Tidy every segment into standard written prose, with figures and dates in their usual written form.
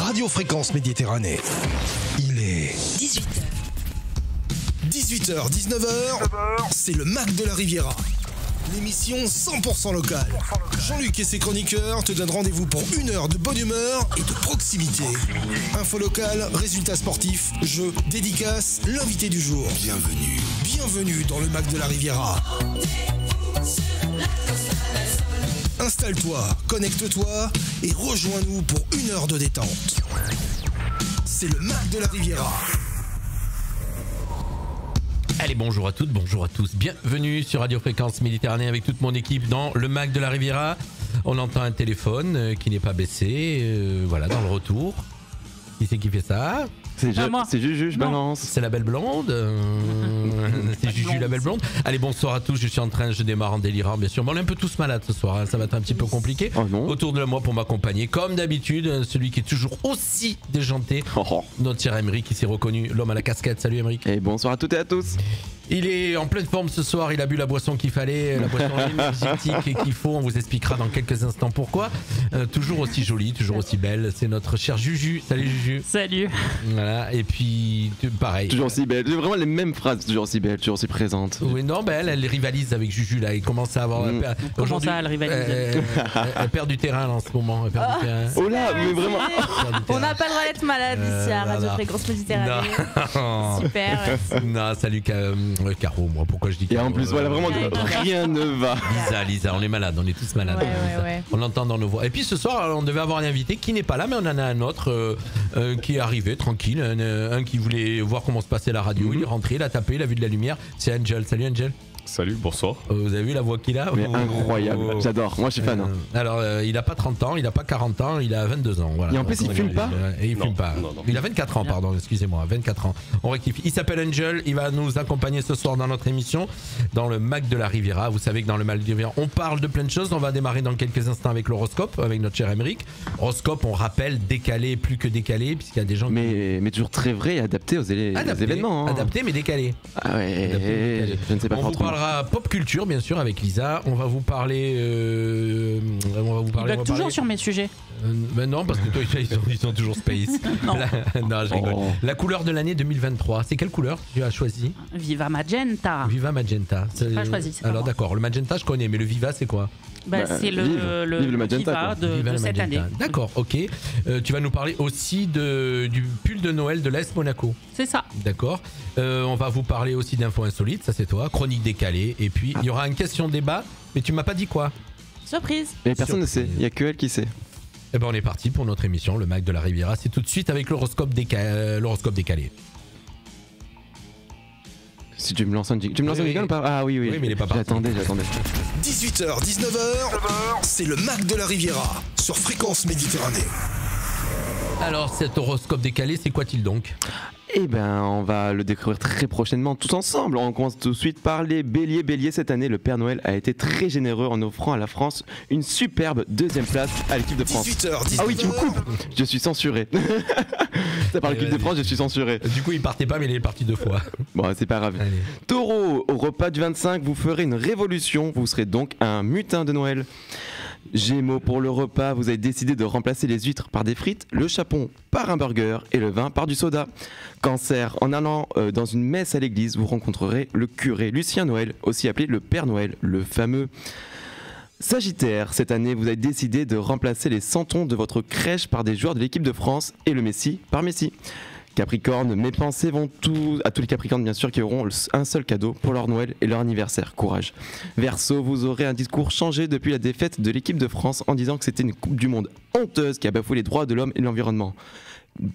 Radio Fréquence Méditerranée. Il est 18h, 19h, c'est le Mac de la Riviera. L'émission 100% locale. Jean-Luc et ses chroniqueurs te donnent rendez-vous pour une heure de bonne humeur et de proximité. Info locale, résultats sportifs, jeux, dédicaces, l'invité du jour. Bienvenue dans le Mac de la Riviera. Installe-toi, connecte-toi et rejoins-nous pour une heure de détente. C'est le Mac de la Riviera. Allez, bonjour à toutes, bonjour à tous. Bienvenue sur Radio Fréquence Méditerranée avec toute mon équipe dans le Mac de la Riviera. On entend un téléphone qui n'est pas baissé, voilà, dans le retour. Qui c'est qui fait ça? C'est Juju, je balance. C'est la belle blonde. C'est Juju, la belle blonde. Allez, bonsoir à tous. Je démarre en délirant, bien sûr. Bon, on est un peu tous malades ce soir. Hein. Ça va être un petit peu compliqué. Oh non. Autour de moi pour m'accompagner, comme d'habitude, celui qui est toujours aussi déjanté. Notre cher Émeric qui s'est reconnu, l'homme à la casquette. Salut Émeric. Et bonsoir à toutes et à tous. Il est en pleine forme ce soir. Il a bu la boisson qu'il fallait, la boisson énergétique qu'il faut. On vous expliquera dans quelques instants pourquoi. Toujours aussi jolie, toujours aussi belle. C'est notre cher Juju. Salut Juju. Salut. Voilà. Et puis pareil. Toujours aussi belle. C'est vraiment les mêmes phrases. Toujours aussi belle, toujours aussi présente. Oui, non, ben elle rivalise avec Juju là. Il commence à avoir. Comment ça, elle rivalise? Elle perd du terrain là, en ce moment. Elle perd du terrain. Oh là, mais vraiment. On n'a pas le droit d'être malade ici à Radio Fréquence Méditerranée. Super. Non, salut Caro, moi. Pourquoi je dis Caro? Et en plus, voilà, vraiment, rien ne va. Lisa, on est malade. On est tous malades. Ouais. On l'entend dans nos voix. Et puis ce soir, on devait avoir un invité qui n'est pas là, mais on en a un autre qui est arrivé tranquille. Un qui voulait voir comment se passait la radio. Il est rentré, il a tapé, il a vu de la lumière. C'est Angel. Salut Angel. Salut, bonsoir. Vous avez vu la voix qu'il a? Mais incroyable, j'adore, moi je suis fan. Alors il a pas 30 ans, il a pas 40 ans, il a 22 ans. Voilà. Et en plus il fume pas? Et il fume pas. Non. Il a 24 ans, pardon, excusez-moi, 24 ans. On rectifie. Il s'appelle Angel, il va nous accompagner ce soir dans notre émission, dans le Mac de la Riviera. Vous savez que dans le Mac de la Riviera, on parle de plein de choses. On va démarrer dans quelques instants avec l'horoscope, avec notre cher Émeric. Horoscope, on rappelle, décalé, plus que décalé, puisqu'il y a des gens mais toujours très vrai et adapté aux événements. Hein. Adapté mais décalé. Ah ouais, je ne sais pas on vous parlera pop culture, bien sûr, avec Lisa. On va vous parler. Il bloque toujours sur mes sujets. Ben non, parce que toi, ils sont toujours space. Non. Non, je rigole. La couleur de l'année 2023, c'est quelle couleur tu as choisi? Viva Magenta. Viva Magenta. C'est pas choisi. Alors d'accord, le magenta je connais, mais le Viva c'est quoi? C'est le magenta, Viva de cette année. D'accord, ok. Tu vas nous parler aussi du pull de Noël de l'Est Monaco. C'est ça. D'accord. On va vous parler aussi d'infos insolites, ça c'est toi. Chronique décalée. Et puis il y aura une question débat, mais tu m'as pas dit quoi? Surprise. Et personne ne sait, il n'y a que elle qui sait. Eh ben on est parti pour notre émission, le Mac de la Riviera. C'est tout de suite avec l'horoscope décalé. Si tu me lances un jingle ou pas? Ah oui, mais il est pas parti. J'attendais. 18h, 19h, c'est le Mac de la Riviera sur Fréquence Méditerranée. Alors cet horoscope décalé, c'est quoi-t-il donc? Eh ben, on va le découvrir très prochainement tous ensemble. On commence tout de suite par les béliers. Bélier, cette année, le Père Noël a été très généreux en offrant à la France une superbe deuxième place à l'équipe de France. 18h, 19h. Ah oui, tu me coupes. Je suis censuré. Ça par l'équipe de France, je suis censuré. Du coup, il partait pas, mais il est parti 2 fois. Bon, c'est pas grave. Allez. Taureau, au repas du 25, vous ferez une révolution. Vous serez donc un mutin de Noël. Gémeaux, pour le repas, vous avez décidé de remplacer les huîtres par des frites, le chapon par un burger et le vin par du soda. Cancer, en allant dans une messe à l'église, vous rencontrerez le curé Lucien Noël, aussi appelé le Père Noël, le fameux. Sagittaire, cette année, vous avez décidé de remplacer les santons de votre crèche par des joueurs de l'équipe de France et le Messi par Messi. Capricorne, mes pensées vont à tous les Capricornes bien sûr qui auront un seul cadeau pour leur Noël et leur anniversaire. Courage. Verseau, vous aurez un discours changé depuis la défaite de l'équipe de France en disant que c'était une Coupe du Monde honteuse qui a bafoué les droits de l'homme et l'environnement.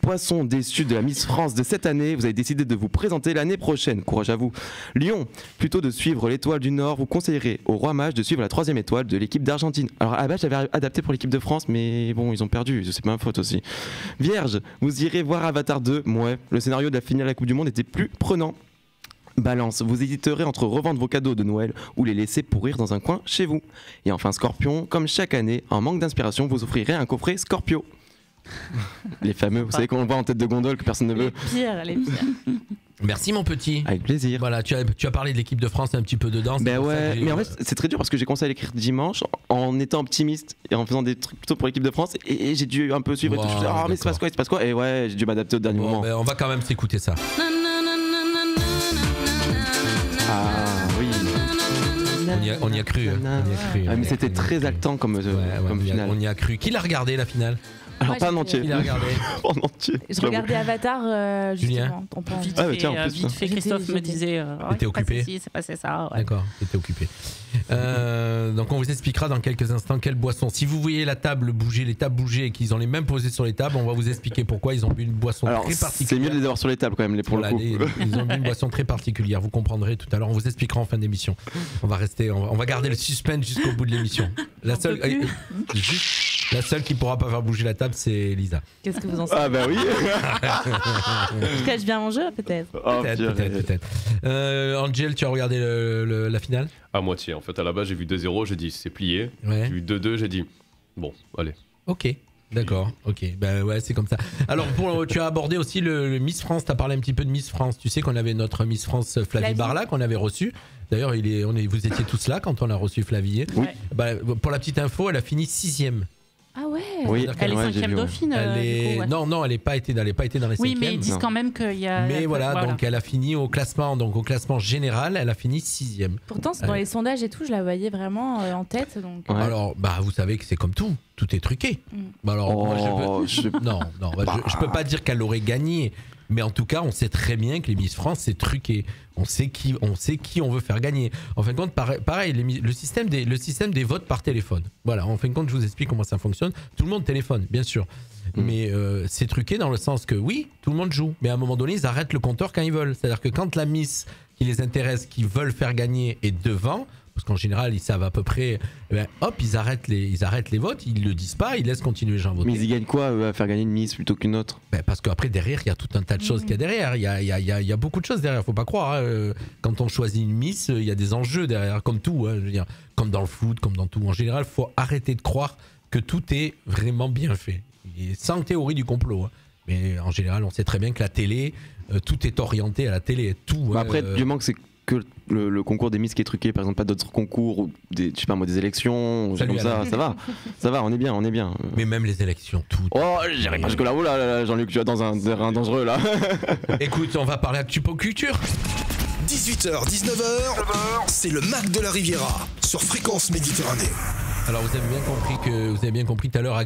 Poisson, déçu de la Miss France de cette année, vous avez décidé de vous présenter l'année prochaine. Courage à vous. Lion, plutôt de suivre l'étoile du Nord, vous conseillerez au Roi Mage de suivre la 3e étoile de l'équipe d'Argentine. Alors à la base, j'avais adapté pour l'équipe de France, mais bon, ils ont perdu, c'est pas ma faute aussi. Vierge, vous irez voir Avatar 2. Ouais, le scénario de la finale de la Coupe du Monde était plus prenant. Balance, vous hésiterez entre revendre vos cadeaux de Noël ou les laisser pourrir dans un coin chez vous. Et enfin Scorpion, comme chaque année, en manque d'inspiration, vous offrirez un coffret Scorpio. Les fameux, vous savez qu'on voit en tête de gondole que personne ne veut. Les pires. Merci mon petit. Avec plaisir. Voilà, tu as parlé de l'équipe de France un petit peu de danse. Ben c'est pour ça ouais, que j'ai- mais en fait c'est très dur parce que j'ai commencé à l'écrire dimanche en étant optimiste et en faisant des trucs plutôt pour l'équipe de France et j'ai dû un peu suivre et tout. Je me suis dit, Wow, mais il se passe quoi et ouais j'ai dû m'adapter au dernier Bon, moment. ben, on va quand même s'écouter ça. Ah oui. On y a cru. On y a cru. Ah, mais c'était très actant comme, Ouais, ouais, comme finale. on y a cru. Qui l'a regardé la finale? Alors Moi, pas en j'ai- entier. Qui l'a regardé? En entier. Je regardais Avatar Julien. justement. On peut en- Vite Ah, bah, fait, tiens, en plus, vite fait, J'étais- Christophe me j'étais- disait T'étais occupé c'est passé ça. Ouais. D'accord, t'étais occupé. Donc on vous expliquera dans quelques instants quelle boisson. Si vous voyez la table bouger, les tables bouger et qu'ils ont les mêmes posées sur les tables, on va vous expliquer pourquoi ils ont bu une boisson Alors très c'est particulière. mieux de les avoir sur les tables quand même pour Voilà, le coup. ils ont bu une boisson très particulière. Vous comprendrez tout à l'heure. On vous expliquera en fin d'émission. On va garder le suspense jusqu'au bout de l'émission. La seule, juste, la seule qui pourra pas faire bouger la table, c'est Lisa. Qu'est-ce que vous en savez? Ah bah oui. Je cache bien mon jeu, peut-être. Oh, Peut-être. Angel, tu as regardé la finale? À moitié, en fait. À la base, j'ai vu 2-0, j'ai dit c'est plié. Ouais. J'ai vu 2-2, j'ai dit bon, allez. Ok. D'accord, ok, ben ouais, c'est comme ça. Alors, tu as abordé aussi le Miss France, tu as parlé un petit peu de Miss France. Tu sais qu'on avait notre Miss France Flavie Flavie. Barla qu'on avait reçue. D'ailleurs, vous étiez tous là quand on a reçu Flavie. Oui. Bah, pour la petite info, elle a fini 6ème. Ah ouais. Oui, Elle est ouais, j'ai 5e vu, ouais. dauphine. Elle du est... coup, ouais. Non, elle n'est pas été dans les 5e. Oui, mais ils disent Non. quand même qu'il y a. Mais voilà, donc elle a fini au classement général, elle a fini 6ème. Pourtant, c'est dans les sondages et tout, je la voyais vraiment en tête. Donc... Ouais. Alors, bah, vous savez que c'est comme tout est truqué. Mm. Bah, alors, moi, je... Non, je peux pas dire qu'elle aurait gagné, mais en tout cas, on sait très bien que les Miss France c'est truqué. On sait qui on veut faire gagner. En fin de compte, pareil, le système des votes par téléphone. Voilà, en fin de compte, je vous explique comment ça fonctionne. Tout le monde téléphone, bien sûr, mais c'est truqué dans le sens que oui, tout le monde joue, mais à un moment donné, ils arrêtent le compteur quand ils veulent. C'est-à-dire que quand la Miss qui les intéresse, qui veulent faire gagner, est devant. Parce qu'en général, ils savent à peu près. Hop, ils arrêtent les votes, ils le disent pas, ils laissent continuer les gens à voter. Mais ils gagnent quoi à faire gagner une Miss plutôt qu'une autre? Parce qu'après, derrière, il y a tout un tas de choses qu'il y a derrière. Il y a beaucoup de choses derrière, faut pas croire. Hein. Quand on choisit une Miss, il y a des enjeux derrière, comme tout. Hein, je veux dire, comme dans le foot, comme dans tout. En général, il faut arrêter de croire que tout est vraiment bien fait. Et sans théorie du complot. Hein. Mais en général, on sait très bien que la télé, tout est orienté à la télé. Tout. Bah après, du moment que c'est que le concours des Miss qui est truqué, par exemple, pas d'autres concours ou des, je sais pas moi, des élections, ou Salut, comme ça, ça va, on est bien. Mais même les élections, tout. Oh, j'irai pas jusque là, oh là, Jean-Luc, tu es dans un terrain dangereux là. Écoute, on va parler actu pop culture. 18h, 19h, c'est le Mac de la Riviera sur Fréquence Méditerranée. Alors vous avez bien compris tout à l'heure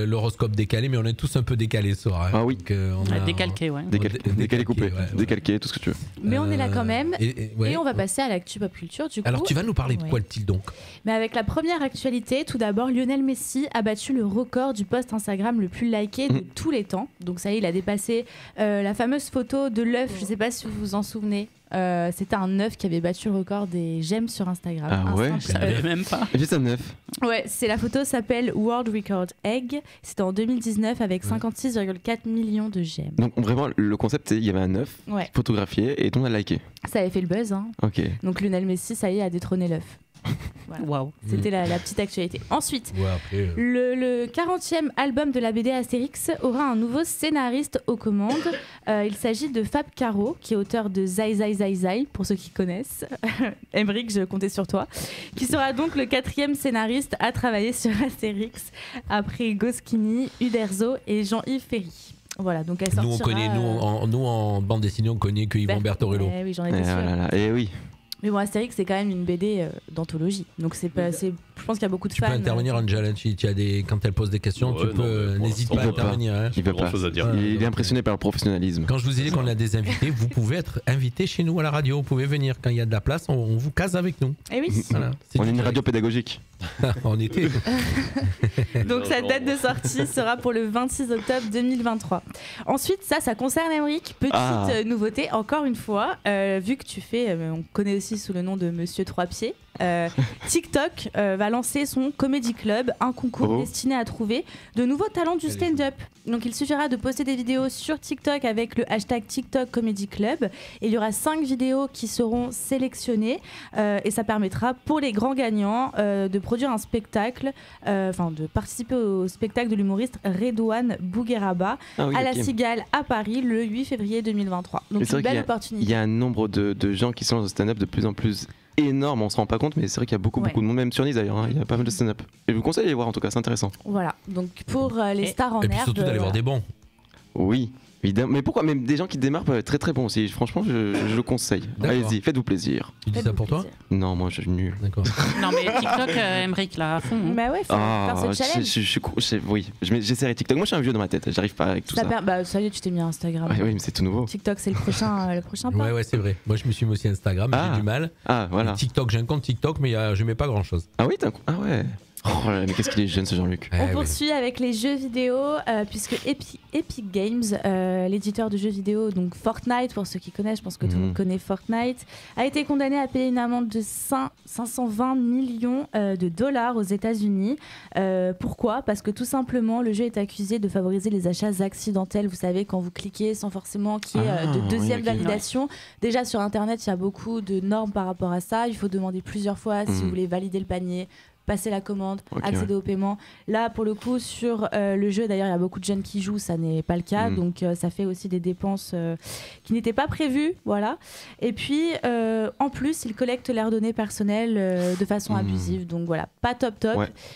l'horoscope décalé, mais on est tous un peu décalés ce soir. Hein. Ah oui. Donc, on a- Décalqué, ouais. Décalé coupé, ouais, ouais. décalqué, tout ce que tu veux. Mais on est là quand même. Ouais. Et on va passer à l'actu pop culture du coup. Alors tu vas nous parler de quoi, Ouais. donc? Mais avec la première actualité, tout d'abord, Lionel Messi a battu le record du post Instagram le plus liké de tous les temps. Donc ça y est, il a dépassé la fameuse photo de l'œuf. Je sais pas si vous vous en souvenez. C'était un œuf qui avait battu le record des j'aime sur Instagram. Ah Un ouais, simple Je savais œuf. même pas. Juste un 9. Ouais, c'est la photo s'appelle World Record Egg. C'était en 2019 avec 56,4 millions de j'aime. Donc vraiment, le concept, c'est il y avait un 9 Ouais, photographié et tout le monde a liké. ça avait fait le buzz. Hein. Ok. Donc Lionel Messi, ça y est, a détrôné l'œuf. Voilà. Waouh. C'était la petite actualité. Ensuite, Ouais, après, le 40e album de la BD Astérix aura un nouveau scénariste aux commandes. Il s'agit de Fab Caro, qui est auteur de Zai Zai Zai Zai, pour ceux qui connaissent. Emric, je comptais sur toi. Qui sera donc le 4e scénariste à travailler sur Astérix, après Goscinny, Uderzo et Jean-Yves Ferry. Voilà, donc elle nous on sortira, connaît, nous en bande dessinée, on connaît que Yvon Bertorello. Oui, j'en Et étais sûre. voilà, et oui. Mais bon, Astérix, c'est quand même une BD d'anthologie. Donc je pense qu'il y a beaucoup de Tu fans. peux intervenir, Angela, quand elle pose des questions, Ouais, tu peux, non, mais n'hésite pour pas à l'instant, intervenir. Hein. Il veut pas. Grand-chose à dire. Il est impressionné par le professionnalisme. Quand je vous ai dit qu'on a des invités, vous pouvez être invité chez nous à la radio. Vous pouvez venir quand il y a de la place, on vous case avec nous. Eh oui. Voilà. On est une radio pédagogique. On était. Donc sa date de sortie sera pour le 26 octobre 2023. Ensuite, ça concerne Emric. Petite nouveauté, encore une fois, vu que tu fais, on connaît aussi sous le nom de Monsieur Trois Pieds. TikTok va lancer son Comedy Club, un concours destiné à trouver de nouveaux talents du stand-up. Donc il suffira de poster des vidéos sur TikTok avec le hashtag TikTok Comedy Club. Et il y aura 5 vidéos qui seront sélectionnées et ça permettra pour les grands gagnants de produire un spectacle, de participer au spectacle de l'humoriste Redouane Bougueraba à la Cigale à Paris le 8 février 2023. Donc c'est une belle opportunité. Il y a un nombre de gens qui sont dans le stand-up de plus en plus énorme, on se rend pas compte, mais c'est vrai qu'il y a beaucoup de monde, même sur Nice d'ailleurs, il y a pas mal de stand-up. Et je vous conseille d'aller voir en tout cas, c'est intéressant. Voilà, donc pour les stars en herbe. Et puis surtout d'aller voir des bons. Oui. Évidemment. Mais pourquoi même des gens qui démarrent peuvent être très très bons aussi. Franchement, je le conseille. Allez-y, faites-vous plaisir. Tu dis ça pour toi ? Non, moi je suis nul. D'accord. Non mais TikTok, Emric là à fond. Bah ouais, faut faire ce challenge. Oui, j'essaierai TikTok. Moi je suis un vieux dans ma tête, j'arrive pas avec tout ça. Bah ça y est, tu t'es mis à Instagram. Oui, mais c'est tout nouveau. TikTok c'est le prochain pas. Ouais, c'est vrai. Moi je me suis mis aussi à Instagram, j'ai du mal. Ah voilà. Et TikTok, j'ai un compte TikTok, mais je mets pas grand chose. Ah oui, ah ouais. Oh là, mais qu'est-ce qu'il est jeune ce Jean-Luc. On poursuit avec les jeux vidéo puisque Epic Games, l'éditeur de jeux vidéo, donc Fortnite pour ceux qui connaissent, je pense que tout le monde connaît Fortnite, a été condamné à payer une amende de 520 millions de dollars aux États-Unis. Pourquoi ? Parce que tout simplement le jeu est accusé de favoriser les achats accidentels. Vous savez, quand vous cliquez sans forcément qu'il y ait de deuxième validation. Déjà sur internet il y a beaucoup de normes par rapport à ça. Il faut demander plusieurs fois si vous voulez valider le panier, passer la commande, accéder au paiement. Là, pour le coup, sur le jeu, d'ailleurs, il y a beaucoup de jeunes qui jouent, ça n'est pas le cas. Donc, ça fait aussi des dépenses qui n'étaient pas prévues. Voilà. Et puis, en plus, ils collectent leurs données personnelles de façon abusive. Donc, voilà, pas top.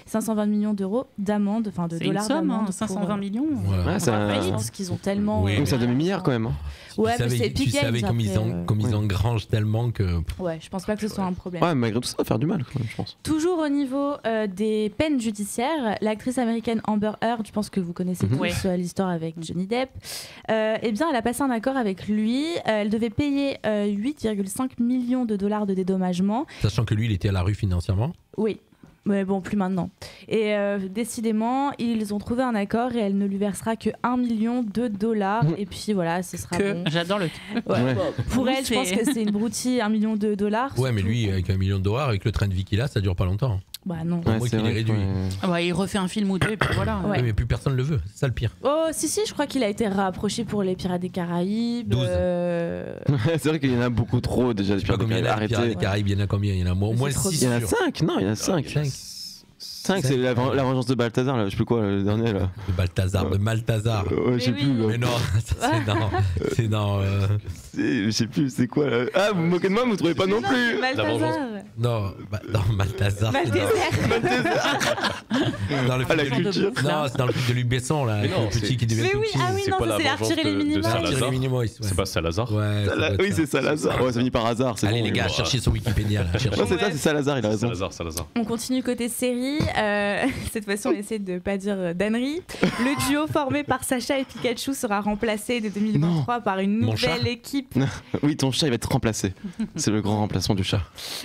520 millions d'euros d'amende, enfin de dollars d'amende. 520 millions. Voilà. Parce qu'ils ont tellement... Donc, ça demi-milliard quand même. Ouais, mais c'est Epic Games. Tu savais comme ils engrangent tellement que... Ouais, je pense pas que ce soit un problème. Ouais, malgré tout ça, ça va faire du mal, je pense. Toujours au niveau des peines judiciaires, l'actrice américaine Amber Heard, je pense que vous connaissez tous l'histoire avec Johnny Depp, eh bien elle a passé un accord avec lui. Elle devait payer 8,5 millions de dollars de dédommagement. Sachant que lui, il était à la rue financièrement. Oui. Mais bon, plus maintenant. Et décidément, ils ont trouvé un accord et elle ne lui versera que 1 million de dollars. Et puis voilà, ce sera bon. J'adore le... Bon, pour elle, je pense que c'est une broutille, 1 million de dollars. Ouais, mais lui, avec 1 million de dollars, avec le train de vie qu'il a, ça dure pas longtemps. Bah non. Moi qui l'ai réduit. Il refait un film ou deux et puis voilà. Ouais, mais plus personne le veut, c'est ça le pire. Oh, si, je crois qu'il a été rapproché pour les Pirates des Caraïbes. 12. C'est vrai qu'il y en a beaucoup trop déjà. Des Pirates des Caraïbes, il y en a combien ? Il y en a au moins 6. Il y en a 5, non, il y en a 5. 5, c'est la vengeance de Balthazar, là, je sais plus quoi, le dernier là. De Balthazar, de Malthazar. Je sais plus. Mais non, c'est dans. Je sais plus, c'est quoi là. Ah, vous vous moquez de moi, vous trouvez pas non plus. Malthazar. Non, Malthazar. Dans le film la culture. Non, c'est dans le film de Luc Besson là, le petit qui devient tout petit. Ah oui, non, c'est Arthur et les Minimoys. C'est pas Salazar. Oui, c'est Salazar. Ouais, ça finit par hasard. Allez les gars, cherchez sur Wikipédia. C'est ça, c'est Salazar, il a raison. Salazar. On continue côté série. Cette fois-ci, on essaie de pas dire d'ânerie. Le duo formé par Sacha et Pikachu sera remplacé dès 2023 par une nouvelle équipe. Oui, ton chat, il va être remplacé. C'est le grand remplacement du chat.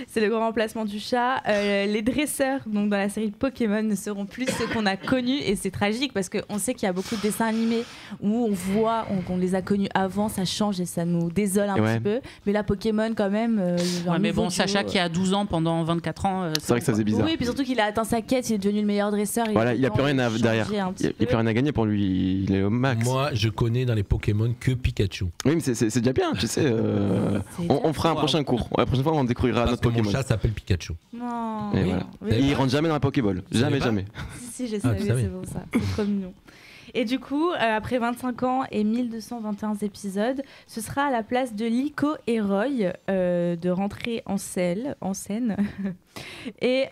C'est le grand remplacement du chat. Les dresseurs, donc dans la série Pokémon, ne seront plus ceux qu'on a connus et c'est tragique parce qu'on sait qu'il y a beaucoup de dessins animés où on voit qu'on les a connus avant, ça change et ça nous désole un petit peu. Mais là, Pokémon, quand même. Mais bon, Sacha qui a 12 ans pendant 24 ans. C'est vrai que ça faisait bizarre. Oui, puis surtout qu'il a atteint sa quête, il est devenu le meilleur dresseur. Voilà, il n'y a plus rien derrière. Il n'y a plus rien à gagner pour lui, il est au max. Moi, je connais dans les Pokémon que Pikachu. Oui, mais c'est déjà bien, tu sais. On fera un prochain cours. La prochaine fois, on découvrira notre Pokémon. Mon chat s'appelle Pikachu. Non. Et voilà. Et il rentre jamais dans la Pokéball. Jamais. Si, je savais, c'est bon ça. C'est trop mignon. Et du coup, après 25 ans et 1221 épisodes, ce sera à la place de Lico et Roy de rentrer en scène. Et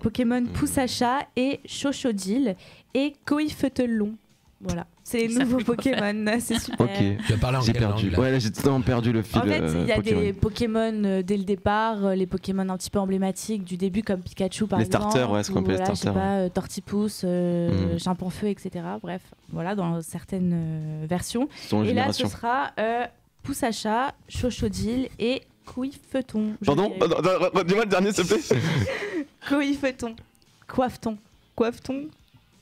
Pokémon Poussacha et Chochodile et Koifetelon. Voilà, c'est les nouveaux Pokémon, c'est super. Ok, tu as parlé en quelle langue là ? Ouais, là j'ai totalement perdu le fil. En fait, il y a des Pokémon dès le départ, les Pokémon un petit peu emblématiques du début comme Pikachu par exemple. Les starters, ouais, ce qu'on appelle les starters. Je sais pas, Tortipousse, Chimpanfeu, etc. Bref, voilà, dans certaines versions. Et là, ce sera Poussacha, Chochodile et Koifeton. Pardon, dis-moi le dernier s'il te plaît. Koifeton. Coifton.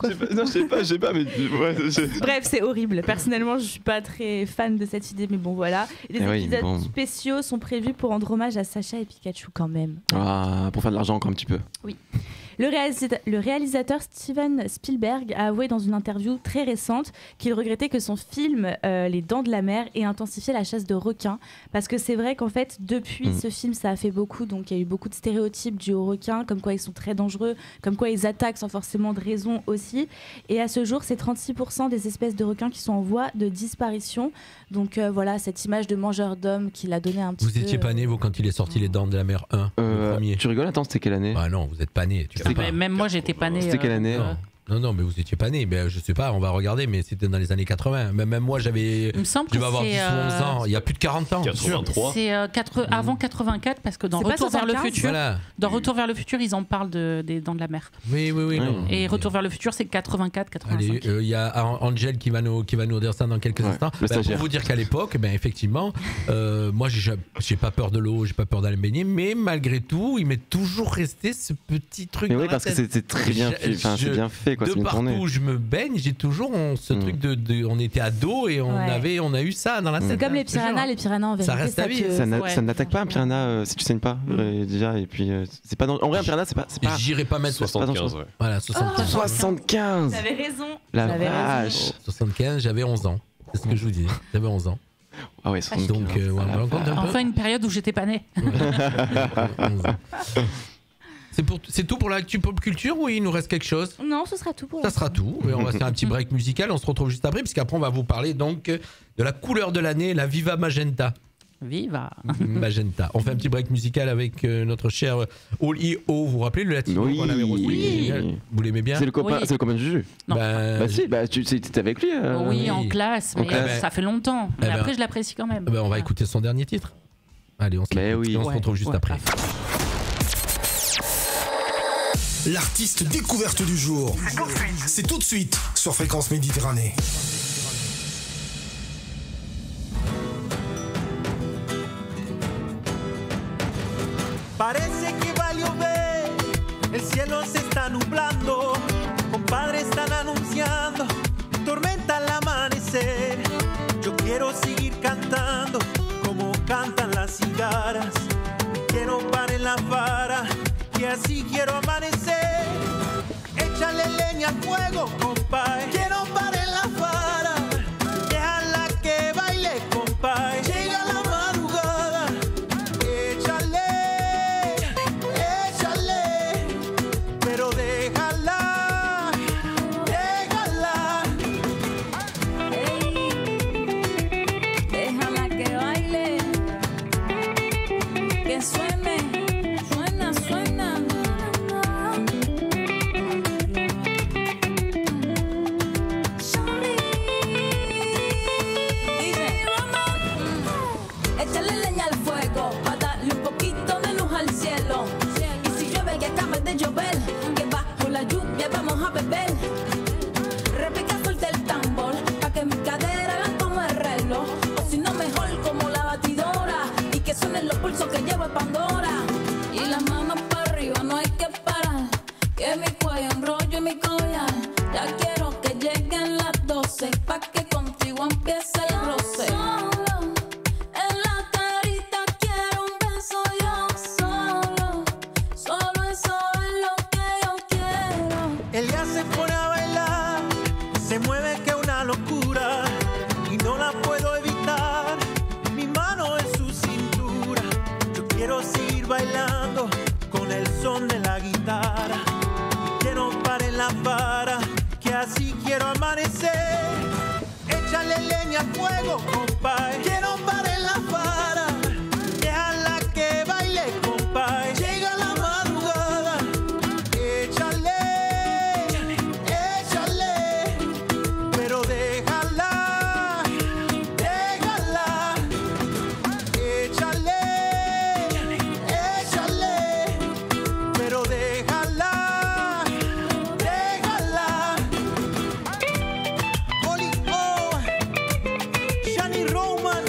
quoi. Non, je sais pas, mais. Ouais, Bref, c'est horrible. Personnellement, je suis pas très fan de cette idée, mais bon, voilà. Les épisodes spéciaux sont prévus pour rendre hommage à Sacha et Pikachu quand même. Ah, pour faire de l'argent encore un petit peu. Oui. Le réalisateur Steven Spielberg a avoué dans une interview très récente qu'il regrettait que son film Les Dents de la Mer ait intensifié la chasse de requins, parce que c'est vrai qu'en fait depuis ce film ça a fait beaucoup, donc il y a eu beaucoup de stéréotypes dus aux requins, comme quoi ils sont très dangereux, comme quoi ils attaquent sans forcément de raison aussi, et à ce jour c'est 36% des espèces de requins qui sont en voie de disparition, donc voilà cette image de mangeur d'hommes qu'il a donné un petit peu. Vous étiez pas né vous quand il est sorti Les Dents de la Mer 1 le premier. Tu rigoles, attends, c'était quelle année? Ah non, vous êtes pas né. Même moi, j'étais pas né. C'était quelle année? Non, mais vous étiez pas né. Je sais pas, on va regarder, mais c'était dans les années 80. Même moi, j'avais. Il me semble je devais avoir 10 ou 11 ans. Il y a plus de 40 ans. 83. C'est avant 84, parce que dans Retour vers le futur, dans Retour vers le futur, ils en parlent des Dents de la Mer. Oui. Non. Et Retour vers le futur, c'est 84, 85. Il y a Angel qui va nous dire ça dans quelques instants. Pour vous dire qu'à l'époque, effectivement, moi, j'ai pas peur de l'eau, j'ai pas peur d'aller me baigner, mais malgré tout, il m'est toujours resté ce petit truc. Mais oui, parce que c'est très bien fait. C'est bien fait, quoi. De partout où je me baigne, j'ai toujours ce truc on était ados et on a eu ça dans la tête. C'est comme les piranhas en vérité. Ça reste à vie. Ça n'attaque pas un piranha si tu saignes pas déjà, et puis c'est pas en vrai un piranha c'est pas. J'irai pas mettre 75. Voilà, 75. 75. T'avais raison. La vache. 75, j'avais 11 ans. C'est ce que je vous dis. J'avais 11 ans. Ah ouais, 75. Donc on me rend compte un peu. Enfin une période où j'étais pas né. C'est tout pour l'actu pop culture ou il nous reste quelque chose? Non, ce sera tout pour ça sera tout. Et on va faire un petit break musical. On se retrouve juste après, puisqu'après on va vous parler donc de la couleur de l'année, la Viva Magenta. Viva Magenta. On fait un petit break musical avec notre cher Oli O. Vous vous rappelez le latino qu'on avait reçu? Oui. Vous l'aimez bien? C'est le copain de Juju. Non. Si, tu étais avec lui. Oui, en classe, mais ça fait longtemps. Mais après, je l'apprécie quand même. On va écouter son dernier titre. Allez, on se retrouve juste après. L'artiste découverte du jour. C'est tout de suite sur Fréquence Méditerranée. Parece que va a llover, el cielo se está nublando, compadre están anunciando tormenta al amanecer. Yo quiero seguir cantando como cantan las cigarras, quiero parar en la vara y así quiero amanecer. Échale leña al fuego, compadre, quiero parar en la vara, déjala que baile, compadre, llega la madrugada. Pero déjala, déjala que baile, que suene, suena. Dice, échale leña al fuego, para darle un poquito de luz al cielo. Y si llueve que acabe de llover, que bajo la lluvia vamos a beber. Repica fuerte el tambor, pa' que mi cadera hagan como el reloj. O si no mejor como la batidora, y que suenen los pulsos que lleva Pandora. Y las manos para arriba, no hay que parar, que mi cuello enrollo y mi collar. Ya quiero que lleguen las 12, pa' que contigo empiece el roce. En la carita quiero un beso yo solo, solo eso es lo que yo quiero. Ella se pone a bailar, se mueve que una locura y no la puedo evitar. Mi mano en su cintura, yo quiero seguir bailando con el son de la guitarra. Quiero parar en la vara, que así quiero amanecer. Échale leña al fuego, compadre, quiero parar en la vara, déjala que baile, compadre, llega la madrugada. Échale, pero déjala, échale, pero déjala. Oli, oh, Shani Roman,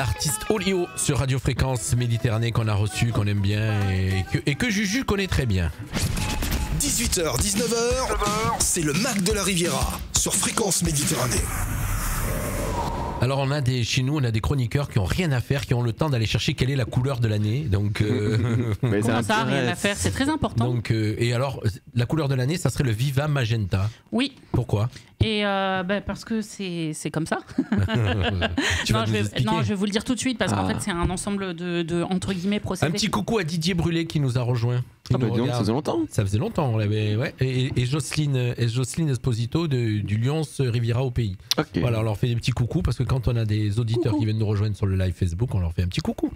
l'artiste Olio sur Radio Fréquence Méditerranée qu'on a reçu, qu'on aime bien et que Juju connaît très bien. 18h, 19h, c'est le Mac de la Riviera sur Fréquence Méditerranée. Alors chez nous, on a des chroniqueurs qui ont rien à faire, qui ont le temps d'aller chercher quelle est la couleur de l'année. Donc, comment ça, rien à faire, c'est très important. Donc, et alors, la couleur de l'année, ça serait le Viva Magenta. Oui. Pourquoi ? Et parce que c'est comme ça. Je vais vous le dire tout de suite parce qu'en fait c'est un ensemble de entre guillemets procédés. Un petit coucou à Didier Brûlé qui nous a rejoint. Ça faisait longtemps. Ça faisait longtemps, on l'avait, ouais. Et Jocelyne Esposito du Lyons Riviera au pays. Okay. Voilà, on leur fait des petits coucous parce que quand on a des auditeurs qui viennent nous rejoindre sur le live Facebook, on leur fait un petit coucou.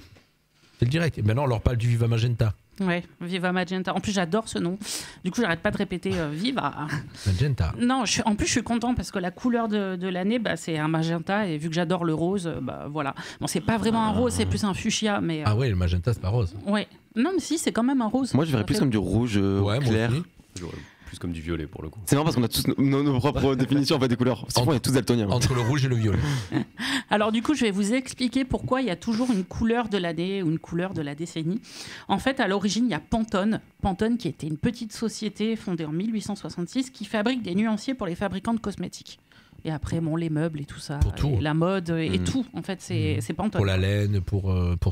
C'est le direct. Et maintenant on leur parle du Viva Magenta. Ouais, Viva Magenta. En plus, j'adore ce nom. Du coup, j'arrête pas de répéter Viva Magenta. Non, en plus, je suis content parce que la couleur de l'année, c'est un magenta. Et vu que j'adore le rose, voilà. Bon, c'est pas vraiment un rose, c'est plus un fuchsia. Mais, Ah ouais, le magenta, c'est pas rose. Ouais. Non, mais si, c'est quand même un rose. Moi, je verrais plus comme du rouge clair. Plus comme du violet pour le coup. C'est marrant parce qu'on a tous nos propres définitions en fait des couleurs. Souvent, on est tous daltoniens. Entre le rouge et le violet. Alors du coup, je vais vous expliquer pourquoi il y a toujours une couleur de l'année ou une couleur de la décennie. En fait, à l'origine, il y a Pantone. Pantone qui était une petite société fondée en 1866 qui fabrique des nuanciers pour les fabricants de cosmétiques. Et après, les meubles et tout ça, pour tout. Et la mode et tout, en fait, c'est Pantone. Pour la laine, pour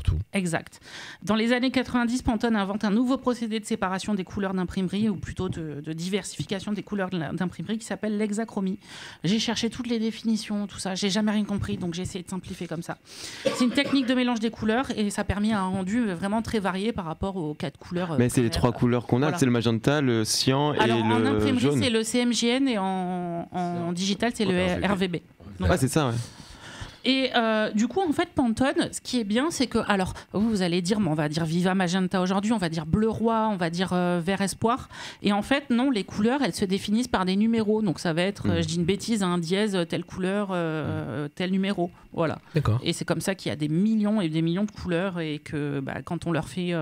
tout. Exact. Dans les années 90, Pantone invente un nouveau procédé de séparation des couleurs d'imprimerie, ou plutôt de diversification des couleurs d'imprimerie, qui s'appelle l'hexachromie. J'ai cherché toutes les définitions, tout ça, j'ai jamais rien compris, donc j'ai essayé de simplifier comme ça. C'est une technique de mélange des couleurs, et ça permet un rendu vraiment très varié par rapport aux 4 couleurs. Mais c'est les 3 couleurs qu'on a, voilà. C'est le magenta, le cyan et le jaune. Alors en imprimerie, c'est le CMJN, et en digital, c'est le RVB. Donc, c'est ça, ouais. Et du coup, en fait, Pantone, ce qui est bien, c'est que, alors, vous allez dire, on va dire Viva Magenta aujourd'hui, on va dire Bleu Roi, on va dire Vert Espoir. Et en fait, non, les couleurs, elles se définissent par des numéros. Donc ça va être, je dis une bêtise, un dièse, telle couleur, tel numéro. Voilà. D'accord. Et c'est comme ça qu'il y a des millions et des millions de couleurs et que quand on leur fait,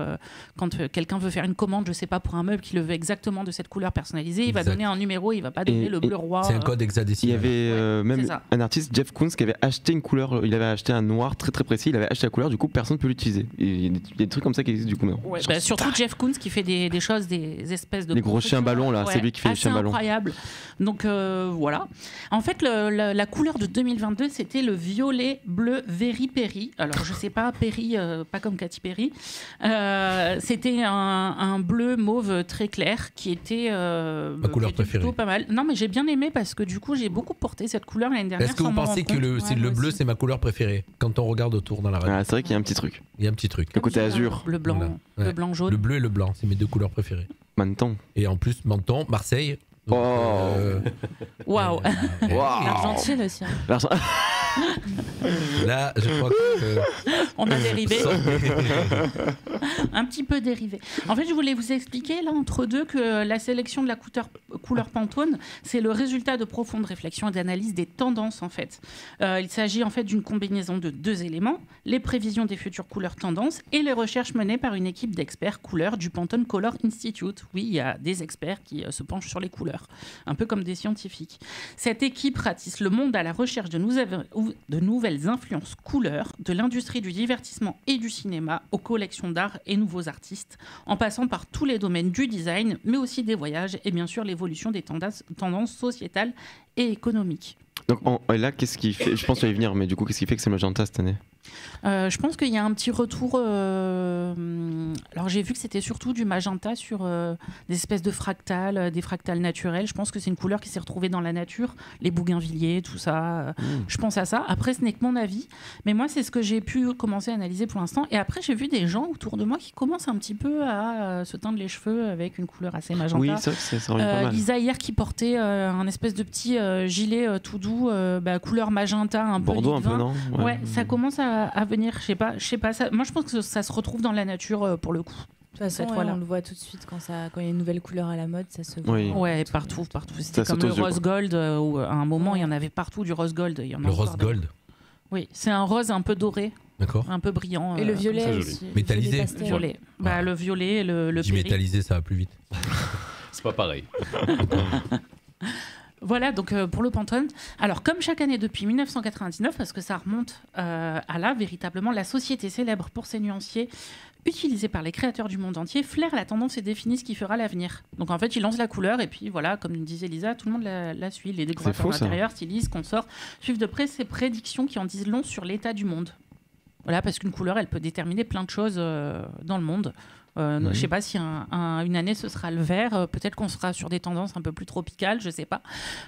quand quelqu'un veut faire une commande, je sais pas, pour un meuble qui le veut exactement de cette couleur personnalisée, il va donner un numéro, il va pas donner le Bleu Roi. C'est un code hexadécimal. Il y avait même un artiste, Jeff Koons, qui avait acheté une couleur, il avait acheté un noir très très précis, il avait acheté la couleur, du coup personne ne peut l'utiliser. Il y a des trucs comme ça qui existent du coup maintenant. Ouais, surtout Jeff Koons qui fait des choses, des espèces de... Les gros chiens ballons là, c'est lui qui fait les chiens ballons. C'est incroyable. Donc voilà. En fait, la couleur de 2022, c'était le violet bleu Very Perry. Alors je sais pas, Perry, pas comme Katy Perry. C'était un bleu mauve très clair qui était ma couleur préférée. Plutôt pas mal. Non mais j'ai bien aimé parce que du coup j'ai beaucoup porté cette couleur l'année dernière. Est-ce que vous pensez que le bleu c'est ma couleur préférée quand on regarde autour dans la radio? C'est vrai qu'il y a un petit truc. Il y a un petit truc. Le côté azur. Le blanc, voilà. le blanc jaune. Le bleu et le blanc, c'est mes 2 couleurs préférées. Menton. Et en plus Menton, Marseille. Donc, waouh. L'Argentine aussi. Là, je crois que on a dérivé. Un petit peu dérivé. En fait, je voulais vous expliquer là entre deux que la sélection de la couleur Pantone, c'est le résultat de profondes réflexions et d'analyse des tendances en fait. Il s'agit en fait d'une combinaison de 2 éléments, les prévisions des futures couleurs tendances et les recherches menées par une équipe d'experts couleurs du Pantone Color Institute. Oui, il y a des experts qui se penchent sur les couleurs, un peu comme des scientifiques. Cette équipe ratisse le monde à la recherche de nouvelles influences couleurs, de l'industrie du divertissement et du cinéma aux collections d'art et nouveaux artistes, en passant par tous les domaines du design, mais aussi des voyages et bien sûr l'évolution des tendances sociétales et économiques. Donc là, qu'est-ce qui fait... Je pense que tu vas y venir, mais du coup, qu'est-ce qui fait que c'est magenta cette année ? Je pense qu'il y a un petit retour. Alors j'ai vu que c'était surtout du magenta sur des espèces de fractales, des fractales naturels. Je pense que c'est une couleur qui s'est retrouvée dans la nature, les bougainvilliers, tout ça. Je pense à ça. Après, ce n'est que mon avis, mais moi c'est ce que j'ai pu commencer à analyser pour l'instant. Et après, j'ai vu des gens autour de moi qui commencent un petit peu à se teindre les cheveux avec une couleur assez magenta. Oui, c'est vrai que ça revient pas mal. Lisa hier qui portait un espèce de petit gilet tout doux, couleur magenta, un peu Bordeaux, un peu, non ? Ouais, ça commence à venir, je sais pas ça, moi je pense que ça se retrouve dans la nature pour le coup. De toute façon, on le voit tout de suite quand il y a une nouvelle couleur à la mode, ça se voit. Oui. Ouais, partout. C'était comme le rose gold, où à un moment il y en avait partout du rose gold. Le rose gold. Oui, c'est un rose un peu doré. D'accord. Un peu brillant. Et le violet aussi. Métallisé. Violet. Le violet et le métallisé, ça va plus vite. C'est pas pareil. Voilà, donc pour le Pantone. Alors, comme chaque année depuis 1999, parce que ça remonte à là, véritablement, la société célèbre pour ses nuanciers utilisés par les créateurs du monde entier flaire la tendance et définit ce qui fera l'avenir. Donc en fait, ils lancent la couleur et puis voilà, comme disait Lisa, tout le monde la suit. Les décorateurs d'intérieur, stylistes, consorts, suivent de près ces prédictions qui en disent long sur l'état du monde. Voilà, parce qu'une couleur, elle peut déterminer plein de choses dans le monde. Je sais pas si une année ce sera le vert, peut-être qu'on sera sur des tendances un peu plus tropicales, je sais pas,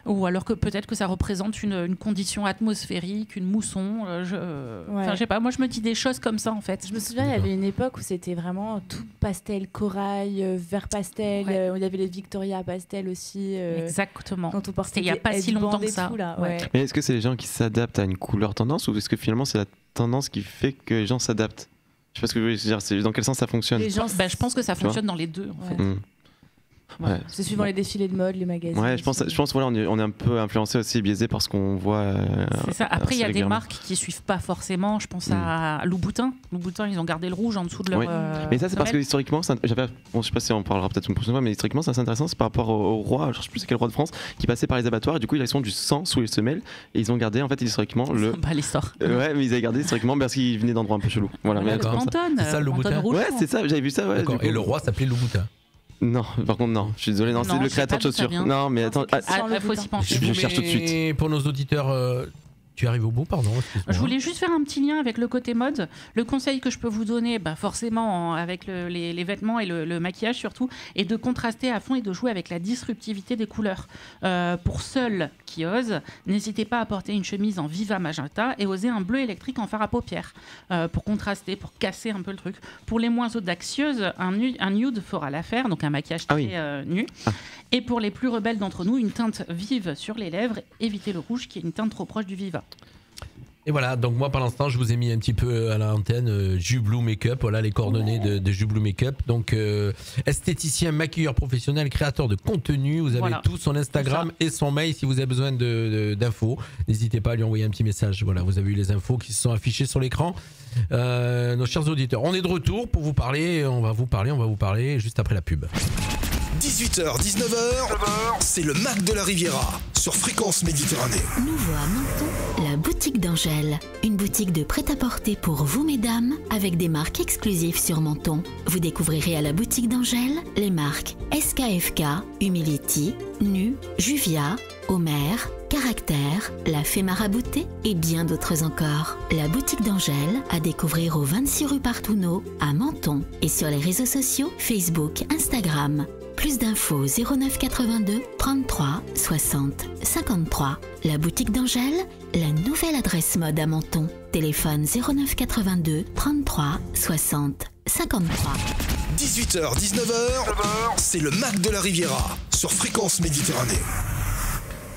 ou alors que peut-être que ça représente une condition atmosphérique, une mousson. Enfin, je sais pas. Moi, je me dis des choses comme ça en fait. Je me souviens, il y avait une époque où c'était vraiment tout pastel, corail, vert pastel. Il y avait les Victoria pastel aussi. Exactement. Quand on portait il y a pas si longtemps que ça. Tout, là. Mais est-ce que c'est les gens qui s'adaptent à une couleur tendance ou est-ce que finalement c'est la tendance qui fait que les gens s'adaptent? Je sais pas ce que je veux dire, c'est dans quel sens ça fonctionne. Je pense que ça fonctionne dans les deux. En fait. Ouais. C'est suivant les défilés de mode, les magazines. Ouais, je pense voilà, on est un peu influencé aussi, biaisé par ce qu'on voit. C'est ça. Après, il y a des marques qui suivent pas forcément. Je pense à Louboutin. Louboutin, ils ont gardé le rouge en dessous de leur. Mais ça, c'est parce que historiquement, je sais pas si on parlera peut-être une prochaine fois, mais historiquement, c'est assez intéressant. C'est par rapport au roi, je sais plus c'est quel roi de France, qui passait par les abattoirs et du coup, ils ont du sang sous les semelles et ils ont gardé en fait historiquement le. Bah, l'histoire. Ouais, mais ils avaient gardé historiquement parce qu'ils venaient d'endroits un peu chelous. Voilà. Le Pantone. C'est ça, le Louboutin. Ouais, c'est ça. J'avais vu ça. Ouais. Et le roi s'appelait Louboutin. Non, par contre, non. Je suis désolé. Non, c'est le créateur de chaussures. Non, mais attends. Faut s'y pencher. Je cherche tout de suite. Et pour nos auditeurs, tu arrives au bout, pardon. Je voulais juste faire un petit lien avec le côté mode. Le conseil que je peux vous donner, forcément, avec les vêtements et le maquillage surtout, est de contraster à fond et de jouer avec la disruptivité des couleurs. Pour ceux qui osent, n'hésitez pas à porter une chemise en viva magenta et oser un bleu électrique en fard à paupières pour contraster, pour casser un peu le truc. Pour les moins audacieuses, un nude fera l'affaire, donc un maquillage très nu. Et pour les plus rebelles d'entre nous, une teinte vive sur les lèvres. Évitez le rouge qui est une teinte trop proche du viva. Et voilà, donc moi pour l'instant je vous ai mis un petit peu à l'antenne Jublou Makeup, voilà les coordonnées de Jublou Makeup. Donc esthéticien, maquilleur professionnel, créateur de contenu, vous avez tout son Instagram et son mail si vous avez besoin d'infos. N'hésitez pas à lui envoyer un petit message, voilà vous avez eu les infos qui se sont affichées sur l'écran. Nos chers auditeurs, on est de retour pour vous parler, on va vous parler juste après la pub. 18h, 19h, c'est le Mac de la Riviera sur Fréquence Méditerranée. Nouveau à Menton, la boutique d'Angèle. Une boutique de prêt-à-porter pour vous, mesdames, avec des marques exclusives sur Menton. Vous découvrirez à la boutique d'Angèle les marques SKFK, Humility, Nu, Juvia, Homer, Caractère, La Fée Maraboutée et bien d'autres encore. La boutique d'Angèle à découvrir au 26 rue Partouneau à Menton et sur les réseaux sociaux Facebook, Instagram. Plus d'infos 09 82 33 60 53. La boutique d'Angèle, la nouvelle adresse mode à Menton. Téléphone 09 82 33 60 53. 18h, 19h, c'est le Mac de la Riviera sur Fréquence Méditerranée.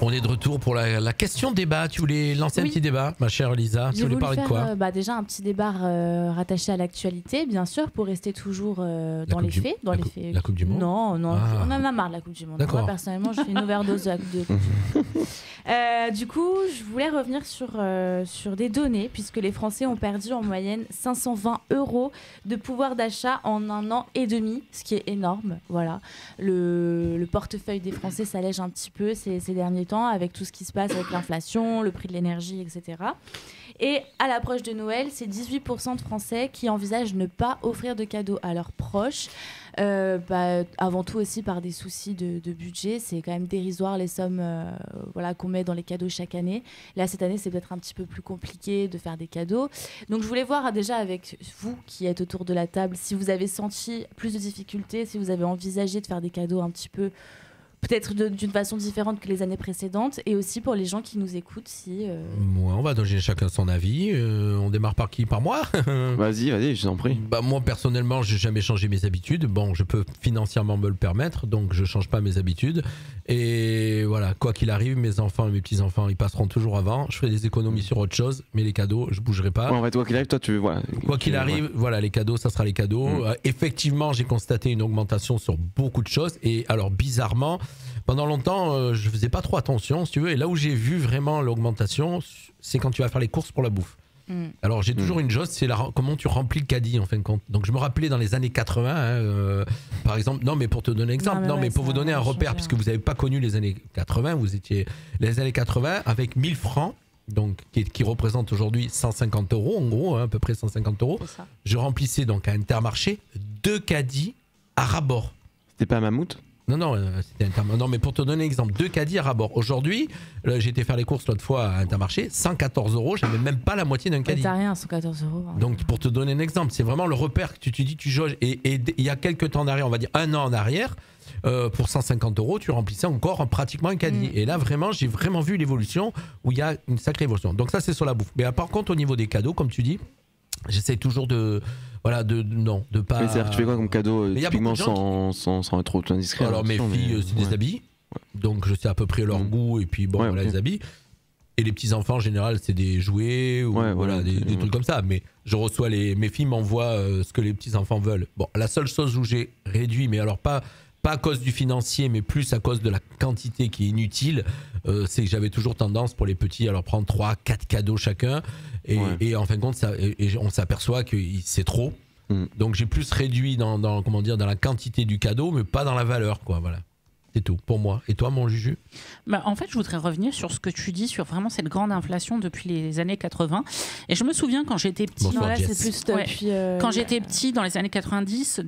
On est de retour pour la question débat. Tu voulais lancer un petit débat, ma chère Lisa? Tu voulais parler de quoi? Déjà un petit débat rattaché à l'actualité, bien sûr, pour rester toujours dans les faits. La Coupe du Monde? Non, on en a marre de la Coupe du Monde. Moi, personnellement, je fais une overdose de la Coupe du Monde. Du coup, je voulais revenir sur des données, puisque les Français ont perdu en moyenne 520 € de pouvoir d'achat en 1 an et demi, ce qui est énorme. Voilà. Le portefeuille des Français s'allège un petit peu ces derniers temps avec tout ce qui se passe avec l'inflation, le prix de l'énergie, etc. Et à l'approche de Noël, c'est 18% de Français qui envisagent ne pas offrir de cadeaux à leurs proches. Avant tout aussi par des soucis de budget. C'est quand même dérisoire les sommes qu'on met dans les cadeaux chaque année. Là, cette année, c'est peut-être un petit peu plus compliqué de faire des cadeaux. Donc, je voulais voir déjà avec vous qui êtes autour de la table si vous avez senti plus de difficultés, si vous avez envisagé de faire des cadeaux un petit peu peut-être d'une façon différente que les années précédentes, et aussi pour les gens qui nous écoutent si... Moi, on va donner chacun son avis. On démarre par qui? Par moi? Vas-y, je t'en prie. Moi, personnellement, j'ai jamais changé mes habitudes. Bon, je peux financièrement me le permettre, donc je change pas mes habitudes. Et voilà, quoi qu'il arrive, mes enfants et mes petits-enfants, ils passeront toujours avant. Je ferai des économies sur autre chose, mais les cadeaux, je bougerai pas. Ouais, en fait, quoi qu'il arrive, toi, quoi qu'il arrive, voilà, les cadeaux, ça sera les cadeaux. Effectivement, j'ai constaté une augmentation sur beaucoup de choses. Et alors, bizarrement, pendant longtemps, je faisais pas trop attention, si tu veux. Et là où j'ai vu vraiment l'augmentation, c'est quand tu vas faire les courses pour la bouffe. Alors j'ai toujours une chose, c'est comment tu remplis le caddie en fin de compte. Donc je me rappelais dans les années 80, par exemple, non mais pour te donner un exemple, mais pour vous donner un repère, puisque vous n'avez pas connu les années 80, vous étiez les années 80 avec 1000 francs, donc qui représente aujourd'hui 150 € en gros, à peu près 150 €. Je remplissais donc à Intermarché 2 caddies à rabord. C'était pas un mammouth ? Non, c'était non, mais pour te donner un exemple, 2 caddies à rabord. Aujourd'hui, j'ai été faire les courses l'autre fois à Intermarché, 114 €, j'avais même pas la moitié d'un caddie. T'as rien, 114 €. Donc pour te donner un exemple, c'est vraiment le repère que tu te dis, tu jauges. Et il y a quelques temps en arrière, on va dire 1 an en arrière, pour 150 €, tu remplissais encore pratiquement un caddie. Et là, vraiment, j'ai vraiment vu l'évolution où il y a une sacrée évolution. Donc ça, c'est sur la bouffe. Mais par contre, au niveau des cadeaux, comme tu dis, j'essaie toujours de pas. Mais c'est-à-dire, tu fais quoi comme cadeau typiquement sans être trop indiscret? Alors mes filles, c'est des habits, donc je sais à peu près leur goût et puis voilà, les habits. Et les petits enfants en général, c'est des jouets ou des trucs comme ça. Mais je reçois mes filles m'envoient ce que les petits enfants veulent. Bon, la seule chose où j'ai réduit, mais alors pas à cause du financier, mais plus à cause de la quantité qui est inutile, c'est que j'avais toujours tendance pour les petits à leur prendre 3-4 cadeaux chacun. Et en fin de compte, on s'aperçoit que c'est trop. Donc j'ai plus réduit dans la quantité du cadeau, mais pas dans la valeur, quoi. Voilà. C'est tout pour moi. Et toi, mon Juju? En fait, je voudrais revenir sur ce que tu dis sur vraiment cette grande inflation depuis les années 80. Et je me souviens quand j'étais petit, quand j'étais petit dans les années 90,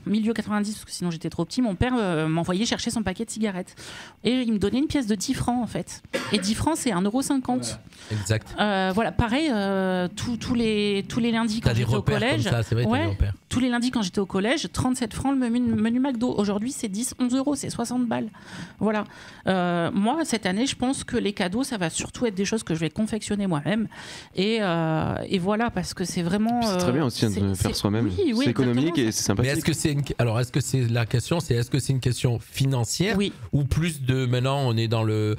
milieu 90, parce que sinon j'étais trop petit, mon père m'envoyait chercher son paquet de cigarettes. Et il me donnait une pièce de 10 francs en fait. Et 10 francs, c'est 1,50 €. Exact. Voilà, pareil, tous les lundis quand j'étais au collège. Ça, c'est vrai, tous les lundis quand j'étais au collège, 37 francs le menu McDo. Aujourd'hui, c'est 10-11 €, c'est 60 balles. Voilà. Moi, cette année, je pense que les cadeaux, ça va surtout être des choses que je vais confectionner moi-même. Et voilà, parce que c'est vraiment. C'est très bien aussi de faire soi-même. Oui, c'est économique et c'est sympathique. Mais est-ce que c'est la question, est-ce que c'est une question financière ou plus de maintenant on est dans le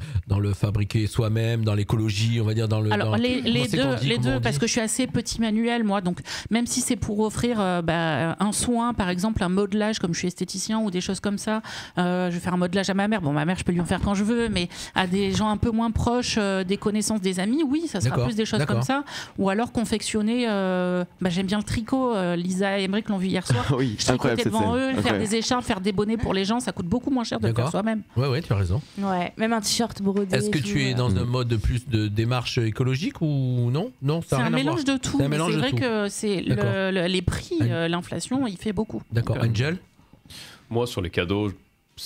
fabriquer soi-même, dans l'écologie, on va dire dans le. Alors les deux, parce que je suis assez petit manuel moi, donc même si c'est pour offrir un soin, par exemple un modelage comme je suis esthéticien ou des choses comme ça. Je vais faire un modelage à ma mère. Bon, ma mère, je peux lui en faire quand je veux, mais à des gens un peu moins proches, des connaissances, des amis, oui, ça sera plus des choses comme ça. Ou alors confectionner. J'aime bien le tricot. Lisa et Emmerich l'ont vu hier soir. Oui, je tricotais devant eux, faire des écharpes, faire des bonnets pour les gens, ça coûte beaucoup moins cher de le faire soi-même. Ouais, tu as raison. Ouais, même un t-shirt brodé. Est-ce que tu es dans un mode de plus de démarche écologique ou non? Non, c'est un mélange de tout. C'est vrai que c'est les prix, l'inflation, il fait beaucoup. D'accord. Angel? Moi, sur les cadeaux,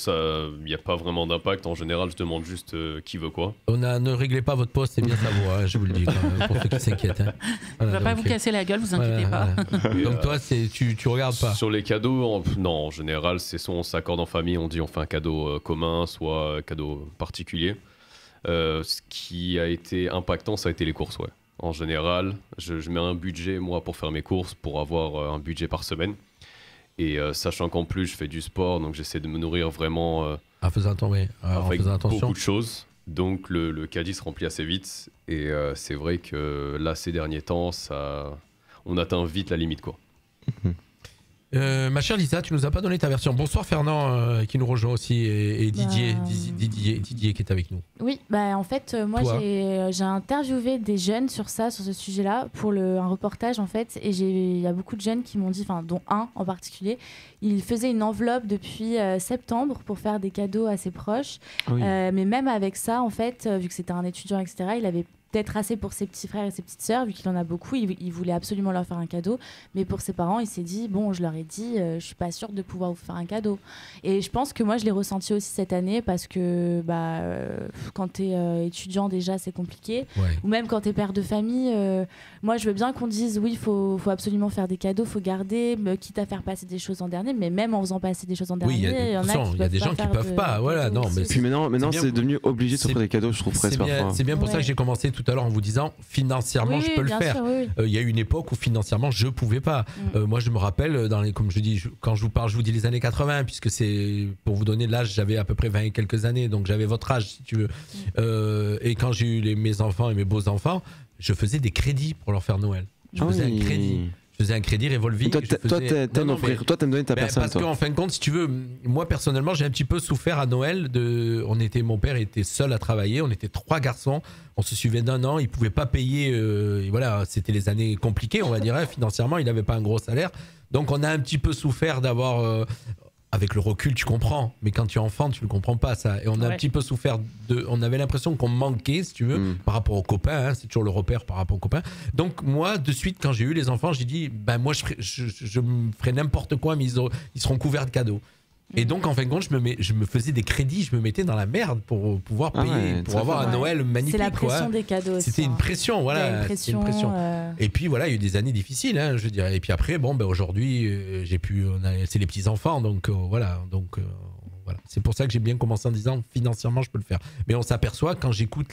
il n'y a pas vraiment d'impact. En général, je demande juste qui veut quoi. Ne réglez pas votre poste, c'est bien sa voix, je vous le dis, quand même, pour ceux qui s'inquiètent. Hein. Voilà, on va pas vous casser la gueule, vous inquiétez pas. Donc toi, tu regardes pas? Sur les cadeaux, non, en général, c'est soit on s'accorde en famille, on dit on fait un cadeau commun, soit un cadeau particulier. Ce qui a été impactant, ça a été les courses, ouais. En général, je mets un budget, moi, pour faire mes courses, pour avoir un budget par semaine. Et sachant qu'en plus je fais du sport, donc j'essaie de me nourrir vraiment en faisant attention. Beaucoup de choses. Donc le caddie se remplit assez vite. Et c'est vrai que là, ces derniers temps, on atteint vite la limite, quoi. Ma chère Lisa, tu nous as pas donné ta version. Bonsoir Fernand qui nous rejoint aussi et Didier qui est avec nous. Oui, en fait moi j'ai interviewé des jeunes sur ce sujet-là pour un reportage en fait, et il y a beaucoup de jeunes qui m'ont dit, dont un en particulier, il faisait une enveloppe depuis septembre pour faire des cadeaux à ses proches, mais même avec ça en fait, vu que c'était un étudiant etc, il avait peut-être assez pour ses petits frères et ses petites sœurs, vu qu'il en a beaucoup, il voulait absolument leur faire un cadeau, mais pour ses parents il s'est dit je leur ai dit je suis pas sûre de pouvoir vous faire un cadeau. Et je pense que moi je l'ai ressenti aussi cette année, parce que quand t'es étudiant déjà c'est compliqué, ou même quand t'es père de famille, moi je veux bien qu'on dise oui, faut absolument faire des cadeaux, faut garder, quitte à faire passer des choses en dernier, mais même en faisant passer des choses en dernier, il y a des gens qui peuvent pas, voilà, non, mais puis maintenant c'est devenu obligé de s'offrir des cadeaux, je trouve presque parfois. C'est bien pour ça que j'ai commencé tout à l'heure en vous disant financièrement je peux le faire. Il y a eu une époque où financièrement je pouvais pas. Moi je me rappelle comme je dis, quand je vous parle, je vous dis les années 80, puisque c'est pour vous donner l'âge, j'avais à peu près 20 et quelques années, donc j'avais votre âge si tu veux. Et quand j'ai eu mes enfants et mes beaux enfants, je faisais des crédits pour leur faire Noël. Je faisais un crédit. faisais un crédit revolving. Toi, t'aimes offrir, toi, t'aimes donner ta personne. Parce qu'en fin de compte, si tu veux, moi personnellement, j'ai un petit peu souffert à Noël. Mon père était seul à travailler, on était 3 garçons, on se suivait d'1 an, il pouvait pas payer. Et voilà, c'était les années compliquées, on va dire, financièrement, il n'avait pas un gros salaire. Donc on a un petit peu souffert d'avoir. Avec le recul, tu comprends, mais quand tu es enfant, tu ne comprends pas ça. Et on a un petit peu souffert on avait l'impression qu'on manquait, si tu veux, par rapport aux copains. Hein, c'est toujours le repère par rapport aux copains. Donc moi, de suite, quand j'ai eu les enfants, j'ai dit, ben moi, je me ferai n'importe quoi, mais ils seront couverts de cadeaux. Et donc, en fin de compte, je me faisais des crédits, je me mettais dans la merde pour pouvoir payer, pour avoir un Noël magnifique. C'est la pression des cadeaux. C'était une pression, voilà. C'était une pression. Et puis voilà, il y a eu des années difficiles, hein, je dirais. Et puis après, bon, ben aujourd'hui, c'est les petits enfants, donc voilà. Donc voilà. C'est pour ça que j'ai bien commencé en disant financièrement, je peux le faire. Mais on s'aperçoit quand j'écoute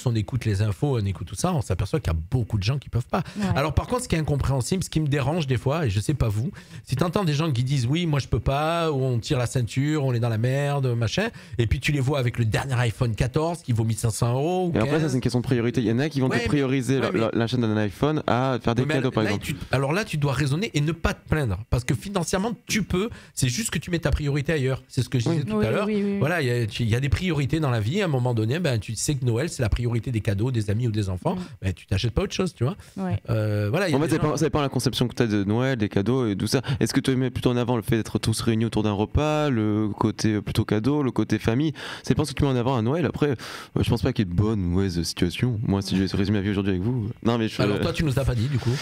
on écoute les infos, on écoute tout ça, on s'aperçoit qu'il y a beaucoup de gens qui peuvent pas. Ouais. Alors par contre, ce qui est incompréhensible, ce qui me dérange des fois, et je sais pas vous, si tu entends des gens qui disent oui, moi je peux pas, ou on tire la ceinture, on est dans la merde, machin, et puis tu les vois avec le dernier iPhone 14 qui vaut 1500 €. Et après, ça c'est une question de priorité. Il y en a qui vont te prioriser l'achat d'un iPhone à faire des cadeaux par exemple. Alors là, tu dois raisonner et ne pas te plaindre, parce que financièrement, tu peux, c'est juste que tu mets ta priorité ailleurs. C'est ce que je disais tout à l'heure. Voilà, il y a des priorités dans la vie. À un moment donné, ben, tu sais que Noël, c'est la priorité des cadeaux, des amis ou des enfants. Ben, tu t'achètes pas autre chose, tu vois. Ouais. Voilà, en fait, ça dépend de la conception que tu as de Noël, des cadeaux et tout ça. Est-ce que tu mets plutôt en avant le fait d'être tous réunis autour d'un repas, le côté plutôt cadeau, le côté famille? Ça dépend ce que tu mets en avant à Noël. Après, je pense pas qu'il y ait de bonne ou mauvaise situation. Moi, si je vais résumer ma vie aujourd'hui avec vous. Non, mais alors, toi, tu nous as pas dit du coup.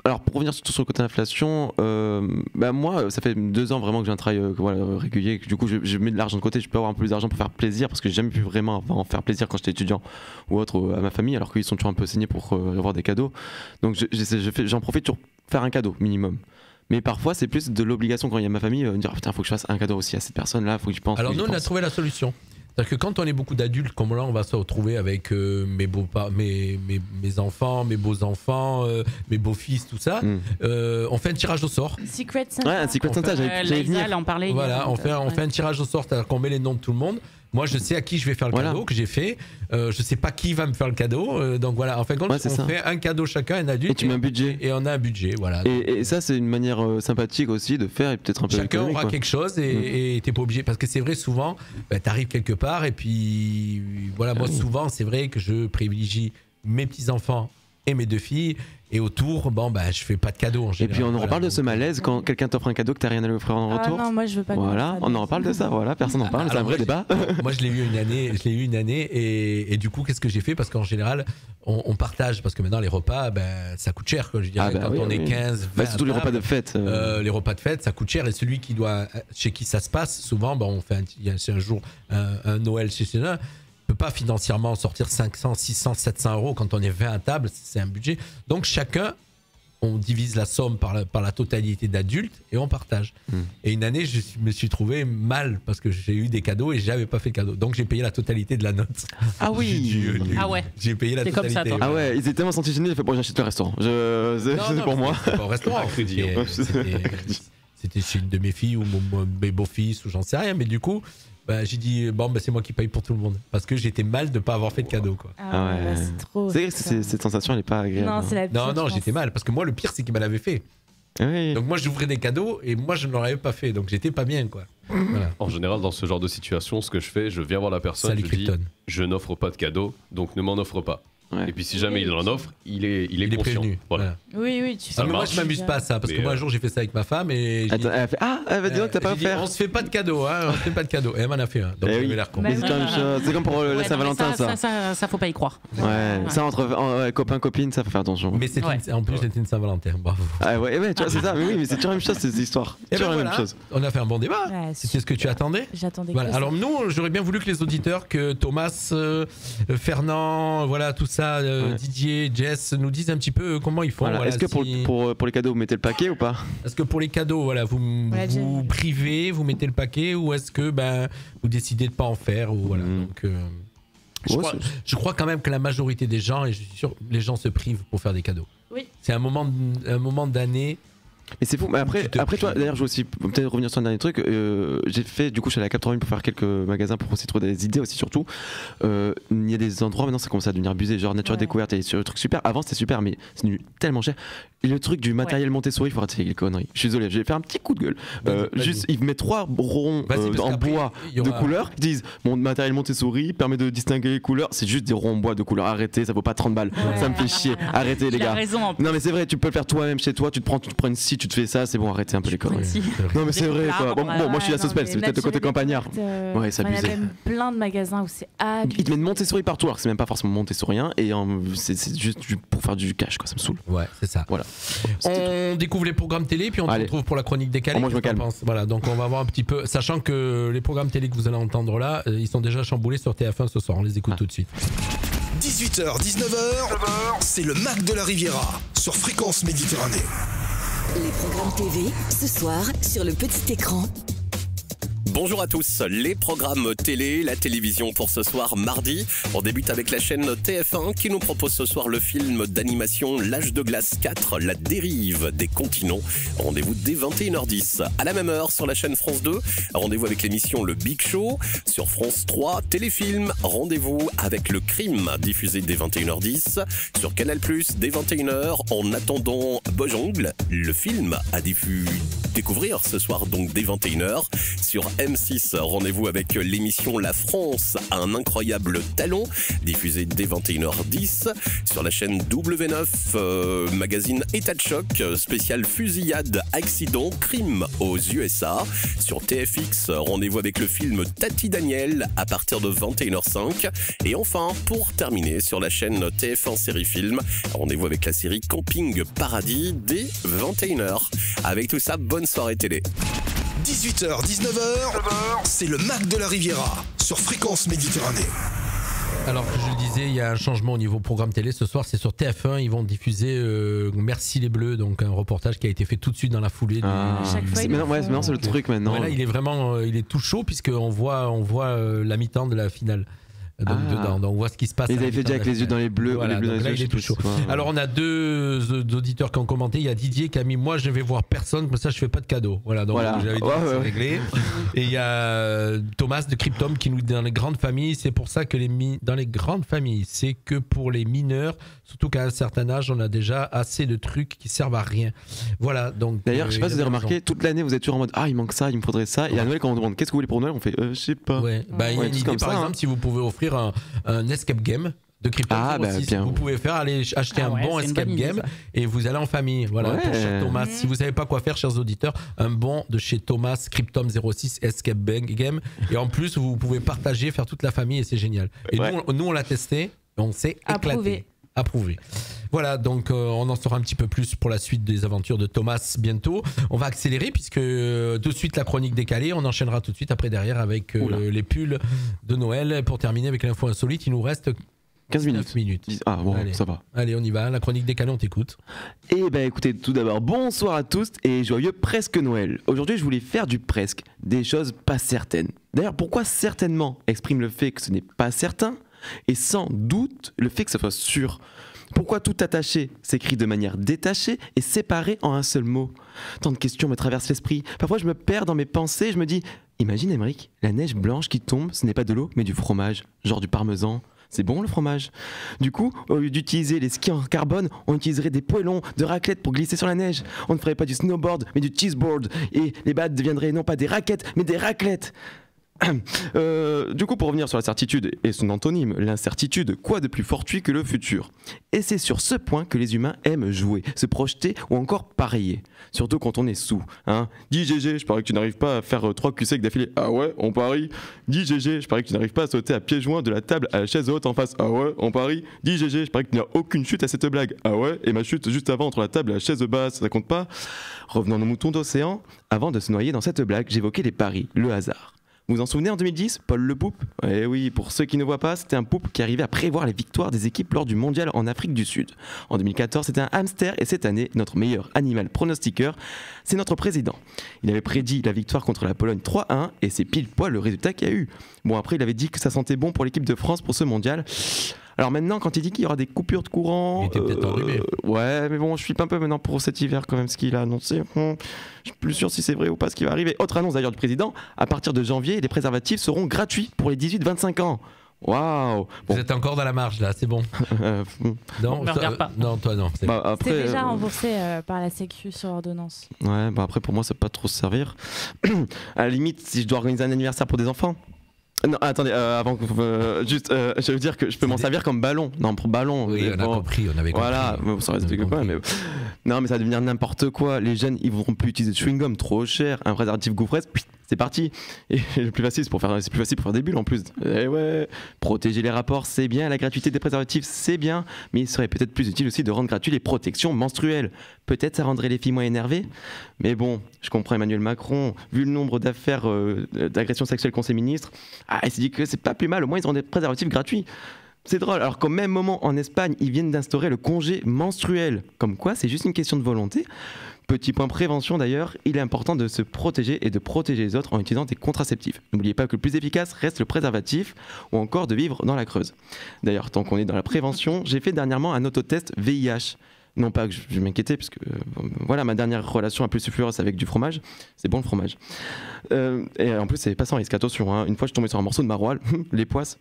Alors, pour revenir surtout sur le côté inflation, moi, ça fait 2 ans vraiment que j'ai un travail régulier. Du coup, je mets de l'argent de côté, je peux avoir un peu plus d'argent pour faire plaisir parce que j'ai jamais pu vraiment en faire plaisir quand j'étais étudiant ou autre à ma famille, alors qu'ils sont toujours un peu saignés pour avoir des cadeaux. Donc j'en profite pour faire un cadeau minimum. Mais parfois c'est plus de l'obligation quand il y a ma famille, me dire putain, faut que je fasse un cadeau aussi à cette personne là, faut que je pense. Alors nous on a trouvé la solution. C'est-à-dire que quand on est beaucoup d'adultes comme là, on va se retrouver avec mes enfants, mes beaux-enfants, mes beaux-fils, tout ça. On fait un tirage au sort. Secret Santa. Ouais, un Secret Santa, j'allais venir. En parlait. Voilà, on fait un tirage au sort, c'est-à-dire qu'on met les noms de tout le monde. Moi, je sais à qui je vais faire le cadeau que j'ai fait. Je sais pas qui va me faire le cadeau. Donc voilà, en fin de compte, on fait un cadeau chacun, un adulte. Et tu mets un budget. Et on a un budget, voilà. Et ça, c'est une manière sympathique aussi de faire et peut-être un peu. Chacun aura quelque chose et t'es pas obligé. Parce que c'est vrai, souvent, t'arrives quelque part et puis voilà, moi, souvent, c'est vrai que je privilégie mes petits-enfants et mes 2 filles. Et autour, je fais pas de cadeau en général. Et puis on en reparle de ce malaise quand quelqu'un t'offre un cadeau que t'as rien à lui offrir en retour. Non, moi je veux pas. Voilà, on en reparle de ça. Voilà, personne n'en parle. C'est un vrai débat. Moi je l'ai eu une année, et du coup qu'est-ce que j'ai fait, parce qu'en général on partage, parce que maintenant les repas ça coûte cher, quoi, je dirais, quand on est 15, 20 surtout les repas de fête. Les repas de fête ça coûte cher, et celui chez qui ça se passe souvent, on fait un jour un Noël chez un. On peut pas financièrement sortir 500, 600, 700 € quand on est 20 à table, c'est un budget. Donc chacun, on divise la somme par la totalité d'adultes et on partage. Et une année, je me suis trouvé mal parce que j'ai eu des cadeaux et j'avais pas fait de cadeau. Donc j'ai payé la totalité de la note. Ah oui. J'ai payé la totalité. Comme ça, toi. Ah ouais, ils étaient tellement sentis gênés, il fait bon, j'achète le restaurant. C'est pour moi. C'était pas au restaurant. C'était chez une de mes filles ou mes beaux-fils ou j'en sais rien. Mais du coup, j'ai dit c'est moi qui paye pour tout le monde, parce que j'étais mal de pas avoir fait de cadeau, quoi. C'est trop. C'est vrai que cette sensation elle est pas agréable. Non, c'est la pire. Non, j'étais mal parce que moi le pire c'est qu'il me l'avait fait. Oui. Donc moi j'ouvrais des cadeaux et moi je ne l'aurais pas fait, donc j'étais pas bien, quoi. Voilà. En général, dans ce genre de situation, ce que je fais, je viens voir la personne, je dis je n'offre pas de cadeau, donc ne m'en offre pas. Et puis si jamais il en offre, il est conscient. Prévenu. Voilà. Oui, tu sais. Mais moi je m'amuse pas à ça, parce que moi un jour j'ai fait ça avec ma femme et elle a fait elle va dire que t'as pas offert. On se fait pas de cadeau, on se fait pas de cadeau. Et elle m'en a fait un, donc j'avais l'air con. Mais c'est la même chose, c'est comme pour la Saint-Valentin, ça faut pas y croire. Ça entre copains copines, ça faut faire attention. Mais en plus c'était une Saint-Valentin, bravo. Ouais, tu vois, c'est ça. Mais oui, mais c'est toujours la même chose, ces histoires. Toujours la même chose. On a fait un bon débat. C'était ce que tu attendais. J'attendais. Voilà. Alors nous, j'aurais bien voulu que les auditeurs, que Thomas, Fernand, voilà tout ça, Didier, Jess nous disent un petit peu comment ils font. Est-ce que pour les cadeaux, vous mettez le paquet ou pas? Est-ce que pour les cadeaux, vous privez, vous mettez le paquet, ou est-ce que vous décidez de pas en faire, ou voilà. Donc, je crois quand même que la majorité des gens, et je suis sûr, les gens se privent pour faire des cadeaux. Oui. C'est un moment d'année Mais c'est fou. Mais après toi, d'ailleurs, je veux aussi peut-être revenir sur un dernier truc. J'ai fait, du coup, je suis allé à Cap 3000 pour faire quelques magasins pour aussi trouver des idées aussi, surtout. Il y a des endroits maintenant, ça commence à devenir abusé, genre nature découverte et des trucs super. Avant, c'était super, mais c'est devenu tellement cher. Et le truc du matériel Montessori, il faut arrêter les conneries. Je suis désolé, je vais faire un petit coup de gueule. Juste, ils mettent 3 ronds en bois de couleurs. Ils disent mon matériel Montessori permet de distinguer les couleurs. C'est juste des ronds en bois de couleurs. Arrêtez, ça vaut pas 30 balles. Ça me fait chier. Arrêtez, les gars. Non, mais c'est vrai, tu peux le faire toi-même chez toi. Tu te prends une scie, tu te fais ça. C'est bon, arrêtez un peu les conneries. Non, mais c'est vrai, quoi. Bon, moi je suis la sauce pelle, c'est peut-être le côté campagnard. Ouais, c'est abusé. Il y a même plein de magasins où c'est abusé. Ils te mettent Montessori partout, alors que c'est même pas forcément Montessorien. Et c'est juste pour faire du cash, quoi. Ça me saoule. Ouais, c'est ça. Voilà. On découvre les programmes télé, puis on se retrouve pour la chronique décalée. Moi je me calme. Voilà, donc on va voir un petit peu, sachant que les programmes télé que vous allez entendre là, ils sont déjà chamboulés sur TF1 ce soir. On les écoute tout de suite. 18h, 19h, c'est le Mac de la Riviera sur Fréquence Méditerranée. Les programmes TV, ce soir, sur le petit écran. Bonjour à tous, les programmes télé, la télévision pour ce soir mardi. On débute avec la chaîne TF1 qui nous propose ce soir le film d'animation L'Âge de glace 4, La dérive des continents. Rendez-vous dès 21h10. À la même heure sur la chaîne France 2, rendez-vous avec l'émission Le Big Show. Sur France 3, téléfilm, rendez-vous avec Le Crime, diffusé dès 21h10. Sur Canal+, dès 21h, en attendant Bojongle, le film à découvrir ce soir donc dès 21h. Sur M6, rendez-vous avec l'émission La France a un incroyable talent, diffusée dès 21h10. Sur la chaîne W9, magazine État de choc, spécial fusillade, accident, crime aux USA. Sur TFX, rendez-vous avec le film Tati Daniel à partir de 21h05. Et enfin, pour terminer, sur la chaîne TF1 Série Film, rendez-vous avec la série Camping Paradis dès 21h. Avec tout ça, bonne soirée télé. 18h, 19h, c'est le Mac de la Riviera sur Fréquence Méditerranée. Alors que je le disais, il y a un changement au niveau programme télé. Ce soir, c'est sur TF1. Ils vont diffuser Merci les Bleus, donc un reportage qui a été fait tout de suite dans la foulée. Maintenant, c'est le truc maintenant. Voilà, il est vraiment, il est tout chaud puisqu'on voit la mi-temps de la finale. Donc dedans, donc on voit ce qui se passe. Ils avaient fait déjà avec les yeux dans les bleus, voilà, les bleus donc là, il est tout chaud. Alors on a deux auditeurs qui ont commenté. Il y a Didier qui a mis moi je vais voir personne, comme ça je fais pas de cadeau. Voilà, donc j'avais dit c'est réglé. Et il y a Thomas de Cryptom qui nous dit dans les grandes familles, c'est pour ça que dans les grandes familles, c'est que pour les mineurs, surtout qu'à un certain âge, on a déjà assez de trucs qui servent à rien. Voilà, donc. D'ailleurs, je sais pas si vous avez remarqué, toute l'année vous êtes toujours en mode il manque ça, il me faudrait ça. Et à Noël, quand on demande qu'est-ce que vous voulez pour Noël, on fait je sais pas. Ouais. Bah, il y a une idée, par exemple, si vous pouvez offrir un escape game de Crypto, vous pouvez faire aller acheter un bon escape game et vous allez en famille. Voilà, pour chez Thomas. Si vous savez pas quoi faire, chers auditeurs, un bon de chez Thomas Cryptom 06 escape game. Et en plus, vous pouvez partager, faire toute la famille et c'est génial. Et nous, on l'a testé, et on s'est éclaté. Approuvé. Voilà, donc on en saura un petit peu plus pour la suite des aventures de Thomas bientôt. On va accélérer puisque tout de suite la chronique décalée, on enchaînera tout de suite après derrière avec les pulls de Noël. Pour terminer avec l'info insolite, il nous reste 15 minutes. Ah bon, allez, ça va. Allez, on y va, la chronique décalée, on t'écoute. Eh ben écoutez, tout d'abord, bonsoir à tous et joyeux presque Noël. Aujourd'hui, je voulais faire du presque, des choses pas certaines. D'ailleurs, pourquoi certainement exprime le fait que ce n'est pas certain et sans doute le fait que ce soit sûr. Pourquoi tout attaché s'écrit de manière détachée et séparée en un seul mot? Tant de questions me traversent l'esprit. Parfois je me perds dans mes pensées, je me dis, imagine Émeric, la neige blanche qui tombe, ce n'est pas de l'eau mais du fromage, genre du parmesan. C'est bon le fromage. Du coup, au lieu d'utiliser les skis en carbone, on utiliserait des poêlons de raclette pour glisser sur la neige. On ne ferait pas du snowboard mais du cheeseboard. Et les battes deviendraient non pas des raquettes mais des raclettes. Du coup, pour revenir sur la certitude et son antonyme, l'incertitude, quoi de plus fortuit que le futur? Et c'est sur ce point que les humains aiment jouer, se projeter ou encore parier. Surtout quand on est sous. Dis GG, je parie que tu n'arrives pas à faire 3 culs secs d'affilée. Ah ouais, on parie. Dis GG, je parie que tu n'arrives pas à sauter à pieds joints de la table à la chaise haute en face. Ah ouais, on parie. Dis GG, je parie que tu n'as aucune chute à cette blague. Ah ouais, et ma chute juste avant entre la table et la chaise basse, ça compte pas? Revenons à nos moutons d'océan. Avant de se noyer dans cette blague, j'évoquais les paris, le hasard. Vous vous en souvenez en 2010, Paul Le Poupe? Eh oui, pour ceux qui ne voient pas, c'était un poupe qui arrivait à prévoir les victoires des équipes lors du mondial en Afrique du Sud. En 2014, c'était un hamster et cette année, notre meilleur animal pronostiqueur, c'est notre président. Il avait prédit la victoire contre la Pologne 3-1 et c'est pile poil le résultat qu'il y a eu. Bon, après, il avait dit que ça sentait bon pour l'équipe de France pour ce mondial. Alors maintenant, quand il dit qu'il y aura des coupures de courant, Il était peut-être enrhumé. ouais, mais bon, je flippe un peu maintenant pour cet hiver quand même, ce qu'il a annoncé. Je suis plus sûr si c'est vrai ou pas ce qui va arriver. Autre annonce d'ailleurs du président, à partir de janvier, les préservatifs seront gratuits pour les 18-25 ans. Waouh. Vous êtes encore dans la marge là, c'est bon. Non, Me regarde pas. non, toi non. c'est- Bah, après, C'est déjà remboursé par la Sécu sur ordonnance. ouais, bah après pour moi ça peut pas trop se servir. À la limite, si je dois organiser un anniversaire pour des enfants. Non, attendez, avant que juste, je veux dire que je peux m'en servir comme ballon. Non, pour ballon. Oui, on a bon, compris, on avait compris. Voilà, bon, ça reste que quoi, mais non, mais ça va devenir n'importe quoi. Les jeunes, ils vont plus utiliser de chewing-gum, trop cher. Un préservatif goût fraise, c'est parti. Et le plus facile, c'est plus facile pour faire des bulles en plus. Et ouais, protéger les rapports, c'est bien. La gratuité des préservatifs, c'est bien. Mais il serait peut-être plus utile aussi de rendre gratuit les protections menstruelles. Peut-être ça rendrait les filles moins énervées. Mais bon, je comprends Emmanuel Macron. Vu le nombre d'affaires d'agressions sexuelles qu'on s'est ministre, il s'est dit que c'est pas plus mal. Au moins, ils auront des préservatifs gratuits. C'est drôle, alors qu'au même moment en Espagne, ils viennent d'instaurer le congé menstruel. Comme quoi, c'est juste une question de volonté. Petit point prévention d'ailleurs, il est important de se protéger et de protéger les autres en utilisant des contraceptifs. N'oubliez pas que le plus efficace reste le préservatif ou encore de vivre dans la Creuse. D'ailleurs, tant qu'on est dans la prévention, j'ai fait dernièrement un autotest VIH. Non pas que je m'inquiétais, parce que voilà, ma dernière relation à plus sulfureuse avec du fromage, c'est bon le fromage. Et en plus, c'est pas sans risque, attention, hein. Une fois je suis tombé sur un morceau de maroilles, les poisses.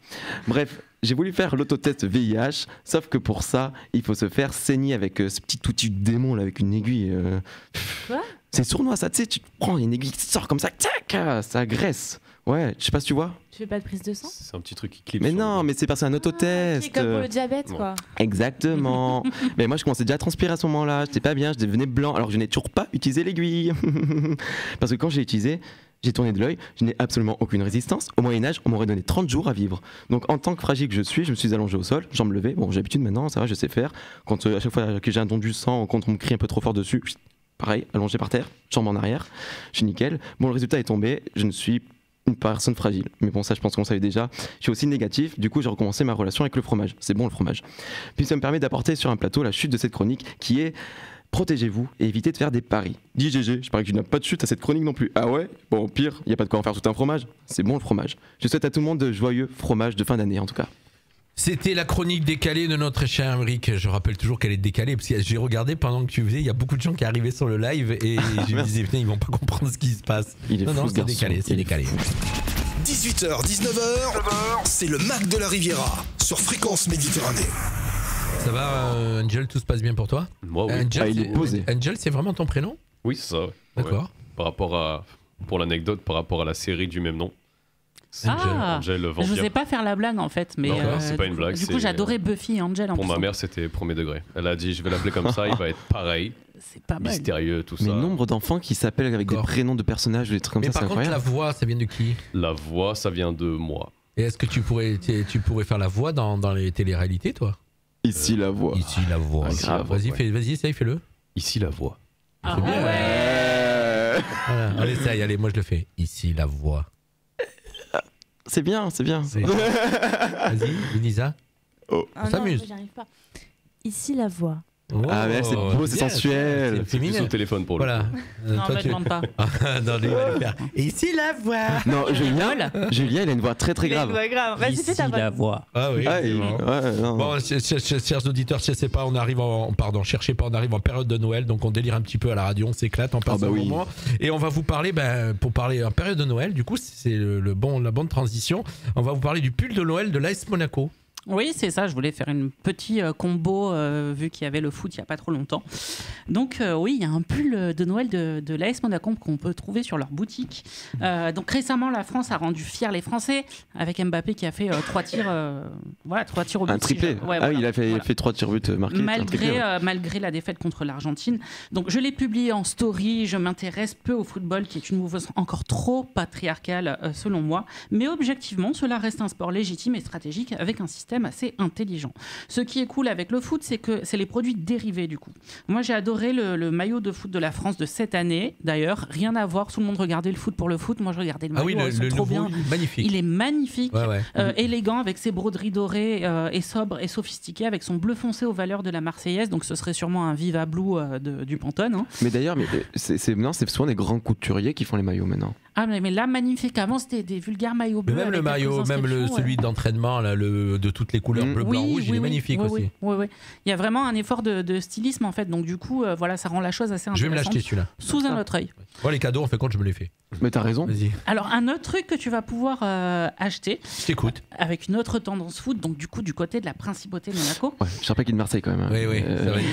Bref, j'ai voulu faire l'autotest VIH, sauf que pour ça, il faut se faire saigner avec ce petit outil de démon là, avec une aiguille. Quoi ? C'est sournois ça, tu sais, tu prends une aiguille qui sort comme ça, tac, ça agresse. Ouais, je sais pas si tu vois. Tu fais pas de prise de sang ? C'est un petit truc qui clip. Mais sur non, le- mais c'est parce que c'est un autotest. C'est comme pour le diabète, quoi. Exactement. Mais moi, je commençais déjà à transpirer à ce moment-là. J'étais pas bien, je devenais blanc. Alors, je n'ai toujours pas utilisé l'aiguille. Parce que quand j'ai utilisé, j'ai tourné de l'œil. Je n'ai absolument aucune résistance. Au Moyen-Âge, on m'aurait donné 30 jours à vivre. Donc, en tant que fragile que je suis allongé au sol, jambes levées. Bon, j'ai l'habitude maintenant, ça va, je sais faire. Quand à chaque fois que j'ai un don du sang, quand on me crie un peu trop fort dessus, pareil, allongé par terre, jambes en arrière. Je suis nickel. Bon, le résultat est tombé. Je ne suis une personne fragile. Mais bon, ça, je pense qu'on savait déjà. Je suis aussi négatif. Du coup, j'ai recommencé ma relation avec le fromage. C'est bon, le fromage. Puis ça me permet d'apporter sur un plateau la chute de cette chronique qui est protégez-vous et évitez de faire des paris. Dis GG, je parie que tu n'as pas de chute à cette chronique non plus. Ah ouais? Bon, au pire, il n'y a pas de quoi en faire tout un fromage. C'est bon le fromage. Je souhaite à tout le monde de joyeux fromage de fin d'année en tout cas. C'était la chronique décalée de notre cher Émeric. Je rappelle toujours qu'elle est décalée parce que j'ai regardé pendant que tu faisais, il y a beaucoup de gens qui arrivaient sur le live et je me disais putain, ils vont pas comprendre ce qui se passe. Il est non, fou, non, ce c'est garçon. décalé, c'est Il est décalé. 18h, 19h, c'est le Mac de la Riviera sur Fréquence Méditerranée. Ça va, Angel, tout se passe bien pour toi? Moi, oui. Angel, il est posé. Angel, c'est vraiment ton prénom? Oui, c'est ça. Ouais. D'accord. Ouais. Par rapport à, pour l'anecdote, par rapport à la série du même nom. C'est Ah, Angel le je vampire. n'osais pas faire la blague en fait, mais Non, c'est pas une blague, Du coup, c'est- j'adorais Buffy et Angel en Pour plus. ma mère, c'était premier degré. Elle a dit, je vais l'appeler comme ça, il va être pareil, C'est pas mal. mystérieux, tout Mais ça. nombre d'enfants qui s'appellent avec des D'accord. prénoms de personnages ou des trucs comme Mais ça, c'est par contre, la incroyable. voix, ça vient de qui? La voix, ça vient de moi. Et est-ce que tu pourrais faire la voix dans les téléréalités, toi? Ici la voix. Ici, la voix. Ici, la voix, Vas-y, ouais. vas-y, essaye, fais-le. Ici, la voix. Ah, C'est bien. ouais. Voilà, allez, essaye, allez, moi je le fais. Ici, la voix. C'est bien, c'est bien. C'est- Vas-y, Elisa. Ah On non, s'amuse. moi, j'y arrive pas. Ici, la voix. Ah, mais c'est beau, c'est bien, sensuel. C'est C'est plus féminin. au téléphone pour Voilà. le Non, me demande pas. Non, lui, il va le faire. Et ici, la voix. Non, Julien, il a une voix très très grave. grave. Vas-y, fais ta voix. voix. Ah oui. Ah, c'est il- bon. ouais, non. Bon, chers auditeurs, je sais pas, on arrive cherchez pas, on arrive en période de Noël, donc on délire un petit peu à la radio, on s'éclate, on passe Ah bah un oui. moment, et on va vous parler, pour parler en période de Noël, du coup, c'est la bonne transition, on va vous parler du pull de Noël de l'AS Monaco. Oui, c'est ça. Je voulais faire une petit combo vu qu'il y avait le foot il n'y a pas trop longtemps. Donc oui, il y a un pull de Noël de l'AS Monaco qu'on peut trouver sur leur boutique. Donc récemment, la France a rendu fiers les Français avec Mbappé qui a fait 3 tirs, trois tirs au but. Un triplé. Ouais, Ah oui, voilà. il a fait, Voilà. fait 3 tirs buts marqués. un triplé, ouais. Malgré la défaite contre l'Argentine. Donc je l'ai publié en story, je m'intéresse peu au football qui est une mouvance encore trop patriarcale selon moi, mais objectivement cela reste un sport légitime et stratégique avec un système assez intelligent. Ce qui est cool avec le foot, c'est que c'est les produits dérivés du coup. Moi j'ai adoré le maillot de foot de la France de cette année, d'ailleurs rien à voir, tout le monde regardait le foot pour le foot, moi je regardais le Ah maillot, oui, ils sont le trop nouveau, bien. il est magnifique. Il est magnifique, Ouais, ouais. élégant avec ses broderies dorées et sobre et sophistiqué avec son bleu foncé aux valeurs de la Marseillaise. Donc ce serait sûrement un Viva Blue du Pantone. Hein. Mais d'ailleurs, c'est souvent des grands couturiers qui font les maillots maintenant. Ah mais là magnifique. Avant c'était des vulgaires maillots bleus. Mais même le avec maillot, quelques même inscriptions, celui d'entraînement là, de toutes les couleurs bleu, blanc, rouge, il est magnifique aussi. Oui. Il y a vraiment un effort de stylisme en fait. Donc du coup, voilà, ça rend la chose assez intéressante. Je vais me l'acheter celui-là. Sous un autre œil. Ouais, les cadeaux, en fait, compte, je me les fais. Mais t'as raison. Vas-y. Alors un autre truc que tu vas pouvoir acheter. Je t'écoute. Avec une autre tendance foot, donc du coup du côté de la principauté de Monaco. Ouais, je sais pas qu'il est de Marseille quand même. Oui, c'est vrai.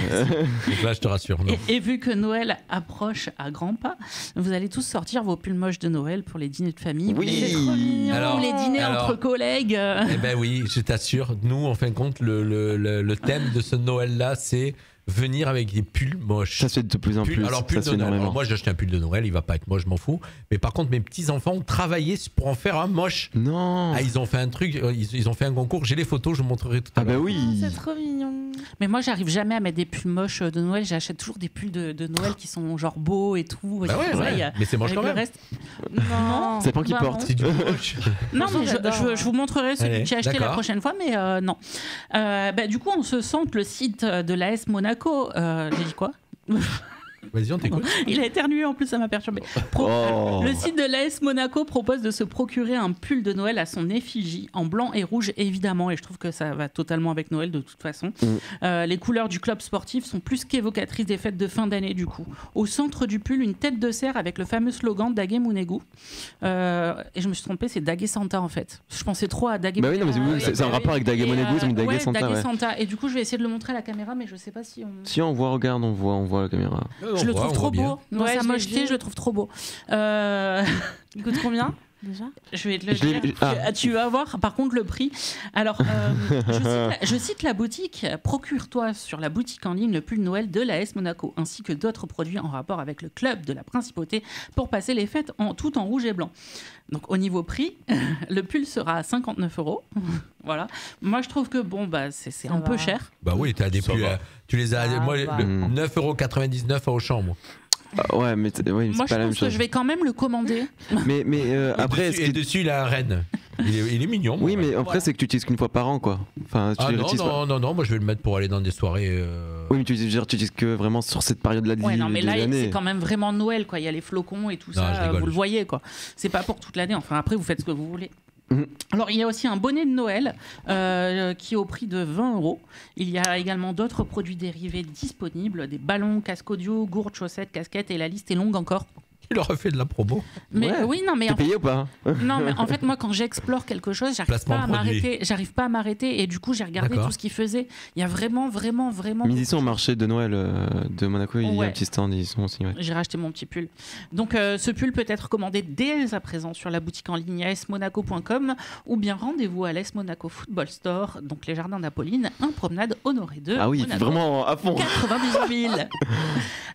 Donc là, je te rassure. Non. Et vu que Noël approche à grands pas, vous allez tous sortir vos pulls moches de Noël pour les dîners de famille. Oui. C'est trop mignon. Alors, les dîners entre collègues. Eh ben oui, je t'assure. Nous, en fin de compte, le thème de ce Noël-là, c'est venir avec des pulls moches. Ça se fait de plus en plus. Alors, pull de Noël. Alors, moi, j'ai acheté un pull de Noël, il va pas être moche, je m'en fous. Mais par contre, mes petits-enfants ont travaillé pour en faire un moche. Non. Ah, ils ont fait un truc, ils ont fait un concours. J'ai les photos, je vous montrerai tout à l'heure. Ah bah oui. C'est trop mignon. Mais moi, j'arrive jamais à mettre des pulls moches de Noël. J'achète toujours des pulls de Noël qui sont genre beaux et tout. Bah ouais. Mais c'est moche avec quand le même. reste. Non. Ça dépend qui porte. C'est du moche. Non, mais je vous montrerai celui Allez, que j'ai acheté la d'accord. prochaine fois, mais non. Du coup, on se sent que le site de l'AS Monaco. J'ai dit quoi? Vas-y, on t'écoute. Il a éternué en plus, ça m'a perturbé. Le site de l'AS Monaco propose de se procurer un pull de Noël à son effigie, en blanc et rouge évidemment, et je trouve que ça va totalement avec Noël de toute façon. Les couleurs du club sportif sont plus qu'évocatrices des fêtes de fin d'année du coup. Au centre du pull, une tête de cerf avec le fameux slogan Daguet Mounegou. Et je me suis trompée, c'est Daguet Santa en fait. Je pensais trop à Daguet. Bah oui, non, mais c'est un rapport avec Daguet Mounegou, ils ont mis Daguet Santa. Daguet Ouais. Santa. Et du coup, je vais essayer de le montrer à la caméra, mais je sais pas si on. Si on voit, regarde, on voit la caméra. Je le trouve trop beau. Dans Ouais, sa je l'ai mocheté, vu. je le trouve trop beau. Il coûte combien déjà? Je vais te le dire. Tu vas voir par contre le prix. Alors, je cite la boutique. Procure-toi sur la boutique en ligne le pull Noël de l'AS Monaco, ainsi que d'autres produits en rapport avec le club de la Principauté pour passer les fêtes tout en rouge et blanc. Donc au niveau prix, le pull sera à 59 €. Voilà. Moi je trouve que bon c'est un peu cher. Bah oui, t'as des Ça pulls. va. Tu les as. Moi, va. 9,99 € à Auchan, moi. Ouais, mais oui, Moi c'est je pas la même pense que chose. je vais quand même le commander. Mais après, Et dessus, il a un renne. Il est mignon. oui, moi. mais après, c'est que tu utilises qu'une fois par an, quoi. Enfin, tu Ah l'utilises pas. non, moi je vais le mettre pour aller dans des soirées. Oui, mais tu utilises que vraiment sur cette période-là de Ouais, non, mais de là, l'année. c'est quand même vraiment Noël, quoi. Il y a les flocons et tout Non, je ça, rigole. vous le voyez, quoi. C'est pas pour toute l'année. Enfin, après, vous faites ce que vous voulez. Mhm. Alors, il y a aussi un bonnet de Noël qui est au prix de 20 €. Il y a également d'autres produits dérivés disponibles, des ballons, casques audio, gourdes, chaussettes, casquettes, et la liste est longue encore. Il aurait fait de la promo. Mais Ouais. oui, non, mais T'es en payé ou pas? non, mais en fait, moi, quand j'explore quelque chose, Placement de produit. j'arrive pas à m'arrêter. Et du coup, j'ai regardé D'accord. tout ce qu'ils faisaient. Il y a vraiment. Mais ils y sont au marché de Noël de Monaco, il y a Ouais. un petit stand, ils y sont aussi. Ouais. J'ai racheté mon petit pull. Donc, ce pull peut être commandé dès à présent sur la boutique en ligne asmonaco.com ou bien rendez-vous à l'AS Monaco Football Store, donc les Jardins d'Apolline, un promenade Honoré 2. Ah oui, Monaco, vraiment à fond. 98 000.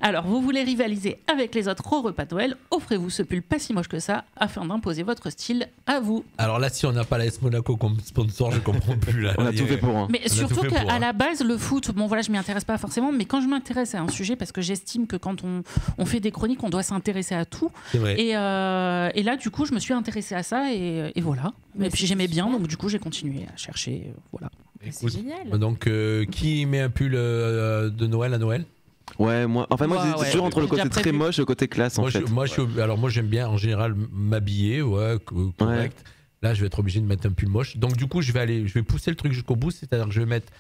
Alors, vous voulez rivaliser avec les autres au repas de Noël, offrez-vous ce pull pas si moche que ça afin d'imposer votre style à vous. Alors là, si on n'a pas la S Monaco comme sponsor, je comprends plus. Là. On a tout fait pour. Mais On a surtout tout fait qu'à pour, hein. la base, le foot, bon voilà, je m'y intéresse pas forcément, mais quand je m'intéresse à un sujet, parce que j'estime que quand on fait des chroniques, on doit s'intéresser à tout. C'est vrai. Et là, du coup, je me suis intéressée à ça et voilà. Mais Et puis c'est j'aimais bien, super. donc du coup, j'ai continué à chercher. Voilà. C'est Écoute, génial. donc, qui met un pull de Noël à Noël? Ouais, moi Ouais, c'est toujours entre le J'ai déjà côté très prévu. moche et le côté classe en Moi, fait. moi, j'aime bien en général m'habiller, correct. Là, je vais être obligé de mettre un pull moche. Donc, du coup, je vais pousser le truc jusqu'au bout, c'est-à-dire que je vais mettre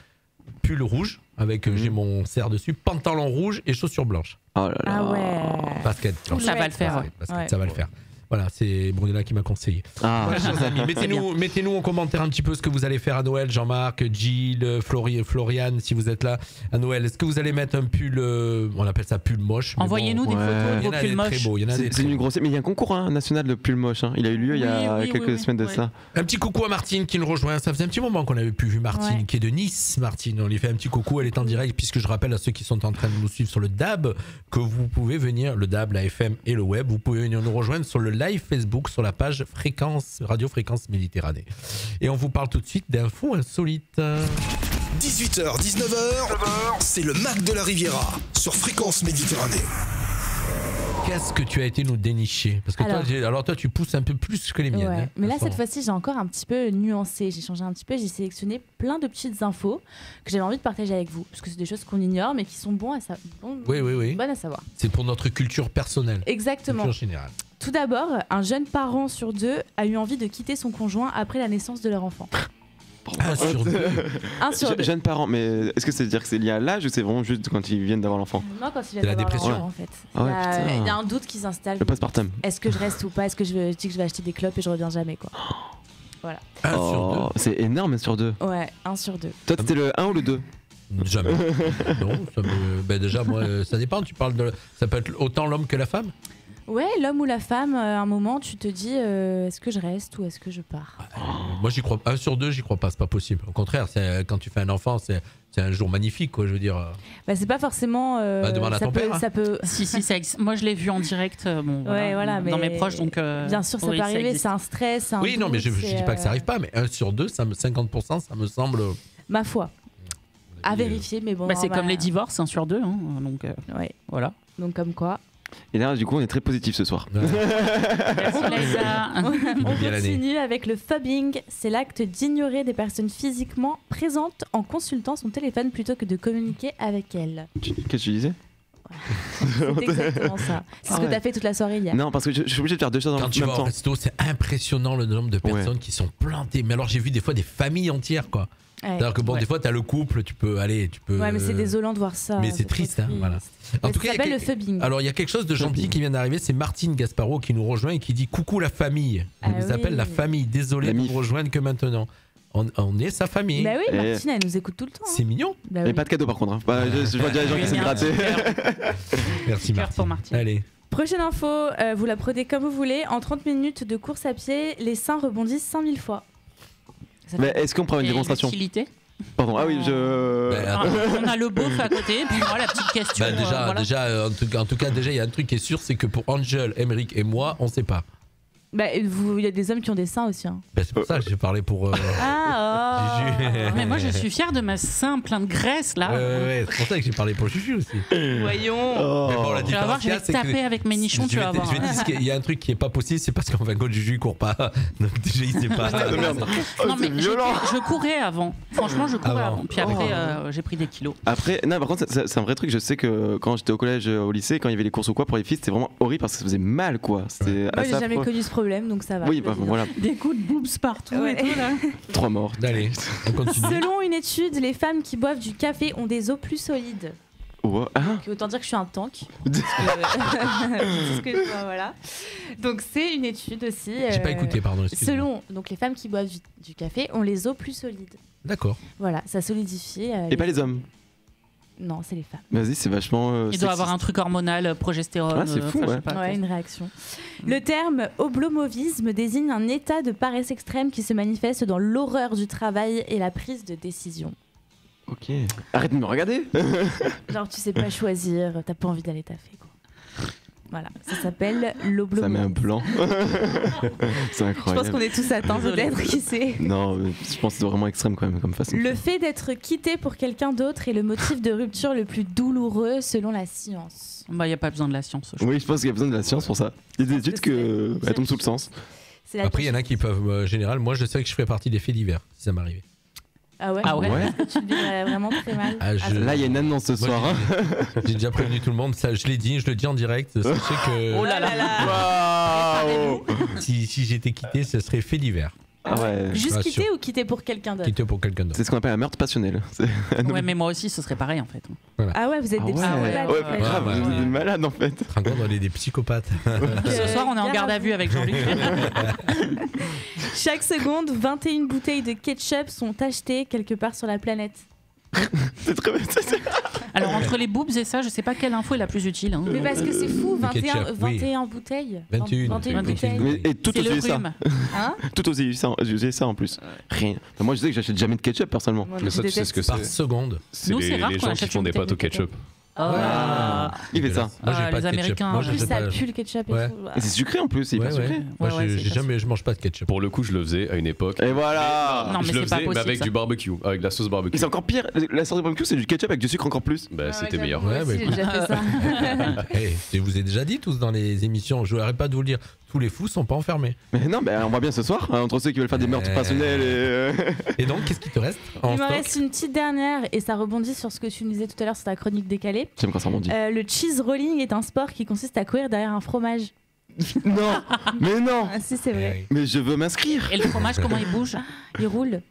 pull rouge avec j'ai mon cerf dessus, pantalon rouge et chaussures blanches. Oh là là. Ah ouais. Basket. blanche. Ça va le faire. Basket, Ouais. ça va le faire. Voilà, c'est Brunella qui m'a conseillé. Ah. Voilà, chers amis, mettez-nous en commentaire un petit peu ce que vous allez faire à Noël, Jean-Marc, Gilles, Floriane, si vous êtes là à Noël. Est-ce que vous allez mettre un pull, on appelle ça pull moche, mais Envoyez-nous bon, des ouais. photos il de y vos en a pulls des très moches. beaux, il y en a des C'est très une beaux. grosse. Mais il y a un concours national de pull moche. Hein. Il a eu lieu il y a Oui, quelques oui, semaines de oui. ça. Un petit coucou à Martine qui nous rejoint. Ça faisait un petit moment qu'on n'avait plus vu Martine, Ouais. qui est de Nice. Martine, on lui fait un petit coucou. Elle est en direct, puisque je rappelle à ceux qui sont en train de nous suivre sur le DAB que vous pouvez venir, le DAB, la FM et le web, vous pouvez venir nous rejoindre sur le live Facebook, sur la page Radio Fréquence Méditerranée. Et on vous parle tout de suite d'infos insolites. 18h, 19h, c'est le Mac de la Riviera sur Fréquence Méditerranée. Qu'est-ce que tu as été nous dénicher? Parce que toi, tu pousses un peu plus que les miennes. Ouais. hein, Mais là, à ce cette moment. fois-ci, j'ai encore un petit peu nuancé. J'ai changé un petit peu. J'ai sélectionné plein de petites infos que j'avais envie de partager avec vous. Parce que c'est des choses qu'on ignore, mais qui sont bonnes à savoir. Oui. Bonnes à savoir. C'est pour notre culture personnelle. Exactement. Culture générale. Tout d'abord, un jeune parent sur 2 a eu envie de quitter son conjoint après la naissance de leur enfant. 1 sur 2. 1 sur 2. Jeunes parents, mais est-ce que c'est dire que c'est lié à l'âge ou c'est vraiment juste quand ils viennent d'avoir l'enfant? Non, quand ils C'est viennent la d'avoir dépression. l'enfant, en fait. Ah ouais, putain. Il y a un doute qui s'installe. Le postpartum. Est-ce que je reste ou pas? Est-ce que je dis que je vais acheter des clopes et je reviens jamais, quoi. Voilà. 1 sur C'est énorme, 1 sur 2. Ouais, 1 sur 2. Toi, c'était le 1 ou le 2? 2. Jamais. Non, ça me... ben déjà, moi, ça dépend. Tu parles de... Ça peut être autant l'homme que la femme? Ouais, l'homme ou la femme, à un moment, tu te dis est-ce que je reste ou est-ce que je pars? Moi, j'y crois. 1 sur 2, j'y crois pas. C'est pas possible. Au contraire, quand tu fais un enfant, c'est un jour magnifique, quoi. Je veux dire. Bah, c'est pas forcément. demande à ça ton peut, père, hein. ça peut. Si, ça existe. Moi, je l'ai vu en direct Ouais, voilà, dans mais mes proches. Donc, bien sûr, ça oui, peut arriver. existe. C'est un stress. C'est un Oui, non, doute, mais je dis pas que ça arrive pas. Mais 1 sur 2, 50%, ça me semble. Ma foi. À vérifier, mais bon. Bah, c'est on va- comme les divorces, 1 sur 2. Hein, donc, Ouais. voilà. Donc, comme quoi. Et là, du coup, on est très positif ce soir. Ouais. Merci, Laïsa. On bien l'année. continue avec le phubbing. C'est l'acte d'ignorer des personnes physiquement présentes en consultant son téléphone plutôt que de communiquer avec elles. Qu'est-ce que tu disais? C'est exactement ça. C'est ce Ah que ouais. tu as fait toute la soirée hier. Non, parce que je suis obligé de faire deux choses en Quand même tu vas au temps. resto, c'est impressionnant le nombre de personnes qui sont plantées. Mais alors, j'ai vu des fois des familles entières, quoi. Ouais. C'est-à-dire que bon, Ouais. des fois, t'as le couple, tu peux aller, Ouais, mais c'est désolant de voir ça. mais c'est trop triste, hein, voilà. En En tout cas, ça il y a s'appelle le quel- phubbing. Alors, il y a quelque chose de gentil qui vient d'arriver, c'est Martine Gasparro qui nous rejoint et qui dit coucou la famille. Ah Elle nous oui. appelle la famille. Désolé La de MIF. nous rejoindre que maintenant. On est sa famille. Bah oui, Et- Martine, elle nous écoute tout le temps. C'est mignon. Bah Et oui. pas de cadeau par contre. Hein. Bah, je vois déjà les gens qui essaient de gratter. Merci Cœur Martine. pour Martine. Allez. Prochaine info, vous la prenez comme vous voulez. En 30 minutes de course à pied, les seins rebondissent 5000 fois. Ça Mais fait- est-ce qu'on prend une Et démonstration? l'utilité. Pardon. Ah oui, je. Bah, Ah, on a le beauf à côté, puis moi la petite question. Bah, déjà, voilà. en tout cas, déjà, il y a un truc qui est sûr, c'est que pour Angel, Emeric et moi, on sait pas. Bah, il y a des hommes qui ont des seins aussi. Hein. Bah, c'est pour ça que j'ai parlé pour. Ah, Juju. Mais moi je suis fière de ma sein plein de graisse là. Ouais, c'est pour ça que j'ai parlé pour Juju aussi. Voyons. Mais bon, la Tu vas voir, différence je vais qu'il y a, c'est taper que- avec mes nichons, tu vas voir. Je vais te dire qu'il y a un truc qui est pas possible, c'est parce qu'en fin de compte, Juju il court pas. Donc déjà, il sait pas. Ah, merde. Oh, Non mais c'est violent. je courais avant. Franchement, je courais Avant. avant. Puis après, j'ai pris des kilos. Après, non, par contre, c'est un vrai truc. Je sais que quand j'étais au collège, au lycée, quand il y avait les courses ou quoi pour les filles, c'était vraiment horrible parce que ça faisait mal, quoi. C'était moi, assez j'ai jamais affreux. connu ce problème, donc ça va. Oui, bah, Vas-y. voilà, Des coups de boobs partout Ouais. et tout là. 3 morts. Allez, on continue. Selon une étude, les femmes qui boivent du café ont des os plus solides. Oh, ah, Donc, autant dire que je suis un tank. C'est ce que je vois, voilà. Donc c'est une étude aussi. J'ai pas écouté, pardon. excuse-moi. Selon donc les femmes qui boivent du café ont les os plus solides. D'accord. Voilà, ça solidifie. et pas les hommes. Non, c'est les femmes. Vas-y, c'est vachement. Il doit avoir un truc hormonal, progestérone. Ah, c'est fou, enfin, je sais ouais. pas, Ouais, une réaction. Le terme oblomovisme désigne un état de paresse extrême qui se manifeste dans l'horreur du travail et la prise de décision. Ok. Arrête de me regarder. Genre, tu sais pas choisir, t'as pas envie d'aller taffer, quoi. Voilà, ça s'appelle Ça met un l'oblomovisme. blanc. C'est Je incroyable. pense qu'on est tous atteints, Désolée. peut-être, qui sait. Non, mais je pense que c'est vraiment extrême quand même comme façon. de Le faire. fait d'être quitté pour quelqu'un d'autre est le motif de rupture le plus douloureux selon la science. Bah, il n'y a pas besoin de la science. je Oui, je pense qu'il y a besoin de la science pour ça. Il y a des études que elles tombent sous le sens. C'est la Après, il y en a qui peuvent. Général, moi, je sais que je ferais partie des faits divers, si ça m'arrivait. Ah ouais, Ah ouais. Ouais. Tu le vivrais vraiment très mal. Ah, je- Là, il y a une annonce ce Moi, soir. hein. J'ai déjà prévenu tout le monde, ça, je l'ai dit, je le dis en direct. Sachez que Oh là là. Waouh. si j'étais quitté, ce serait fait divers. Ah ouais. Juste Ah, quitter sûr. ou quitter pour quelqu'un d'autre? Quitté pour quelqu'un d'autre. C'est ce qu'on appelle un meurtre passionnel. C'est- Ouais, mais moi aussi, ce serait pareil en fait. Ah ouais, vous êtes Ah des ouais, psychopathes. ouais, en fait. grave, Ouais, vous ouais. êtes des malades en fait. Tu te rends compte, on est des psychopathes. Ce soir, on est en garde à vue avec Jean-Luc. Chaque seconde, 21 bouteilles de ketchup sont achetées quelque part sur la planète. C'est très Alors, entre les boobs et ça, je sais pas quelle info est la plus utile. hein. Mais parce que c'est fou, Le 21, ketchup, oui. 21 bouteilles. 21. 21 bouteilles. Mais, et tout C'est aux le USA. rhume. Hein? Tout aux USA en plus. Rien. Enfin, moi je sais que j'achète jamais de ketchup personnellement. Moi, Mais je ça, tu sais déteste. ce que Par c'est. seconde. C'est Nous, c'est rare les qu'on gens qui achète font une des pâtes au bouteille de ketchup. Ah. Il fait ça. Moi, j'ai Ah, pas les de ketchup. Américains. Moi, En plus, j'achète ça pas- pue le ketchup et Ouais. tout. Et c'est sucré en plus, c'est hyper Ouais, ouais. sucré. Moi, Ouais, ouais, j'ai c'est jamais, je mange pas de ketchup. Pour le coup, je le faisais à une époque. Et voilà. Non, mais je le c'est pas faisais, mais possible, avec ça. du barbecue, avec de la sauce Et barbecue. c'est encore pire, la sauce de barbecue c'est du ketchup avec du sucre encore plus. Bah, Ouais, c'était j'avoue, meilleur. moi Ouais, aussi, bah, j'ai écoute. déjà fait ça. Hey, je vous ai déjà dit tous dans les émissions, je n'arrête pas de vous le dire, tous les fous sont pas enfermés. Mais non, bah, on voit bien ce soir, hein, entre ceux qui veulent faire des meurtres passionnels et. Et donc, qu'est-ce qui te reste en Il me stock? reste une petite dernière et ça rebondit sur ce que tu nous disais tout à l'heure sur ta chronique décalée. J'aime quand ça rebondit. Le cheese rolling est un sport qui consiste à courir derrière un fromage. Non, mais non. Ah, si, c'est vrai. Mais je veux m'inscrire. Et le fromage, comment il bouge? Il roule.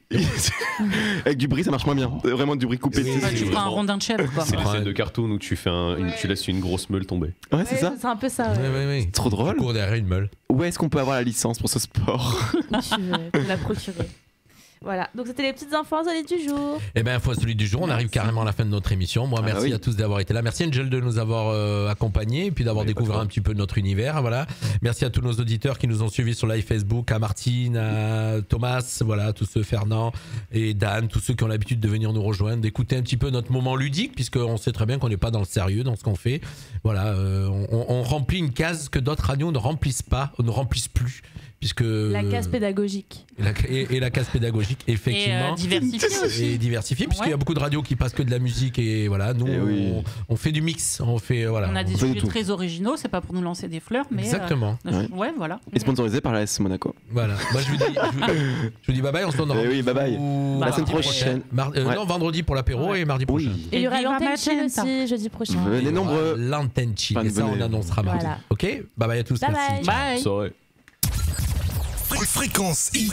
Avec du bris, ça marche moins bien. Vraiment du bris coupé. Oui, Tu prends un rondin de chèvre, quoi. C'est les scènes de cartoon où tu fais tu laisses une grosse meule tomber. Ouais, c'est ça. C'est un peu ça. Ouais. Ouais. Trop drôle. Tu cours derrière une meule. Où est-ce qu'on peut avoir la licence pour ce sport? Tu veux la procurer. Voilà, donc c'était les petites infos insolites du jour. Eh bien, info insolite du jour, on arrive carrément à la fin de notre émission. Moi, merci à tous d'avoir été là. Merci Angel de nous avoir accompagnés et puis d'avoir découvert un petit peu notre univers. Voilà. Merci à tous nos auditeurs qui nous ont suivis sur live Facebook, à Martine, à Thomas, voilà, tous ceux, Fernand et Dan, tous ceux qui ont l'habitude de venir nous rejoindre, d'écouter un petit peu notre moment ludique, puisqu'on sait très bien qu'on n'est pas dans le sérieux dans ce qu'on fait. Voilà, on remplit une case que d'autres radios ne remplissent pas, ne remplissent plus. Puisque la case pédagogique. Et la case pédagogique, effectivement. Et diversifiée aussi. Et diversifiée, puisqu'il y a beaucoup de radios qui passent que de la musique. Et voilà, nous, on fait du mix. On a des sujets très originaux, c'est pas pour nous lancer des fleurs, mais. Exactement. Ouais, voilà. Et sponsorisé par la S Monaco. Voilà. Moi, je vous dis bye bye, on se donne rendez-vous. Oui, bye bye. La semaine prochaine. Non, vendredi pour l'apéro et mardi prochain. Et il y aura l'antenne chill aussi, jeudi prochain. Venez nombreux. L'antenne chill. Et ça, on annoncera mardi. Ok? Bye bye à tous. Bye merci. Bye. Soirée. Fréquence Hit.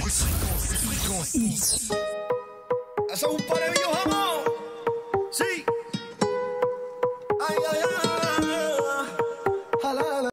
Haz un par de jamón. Sí.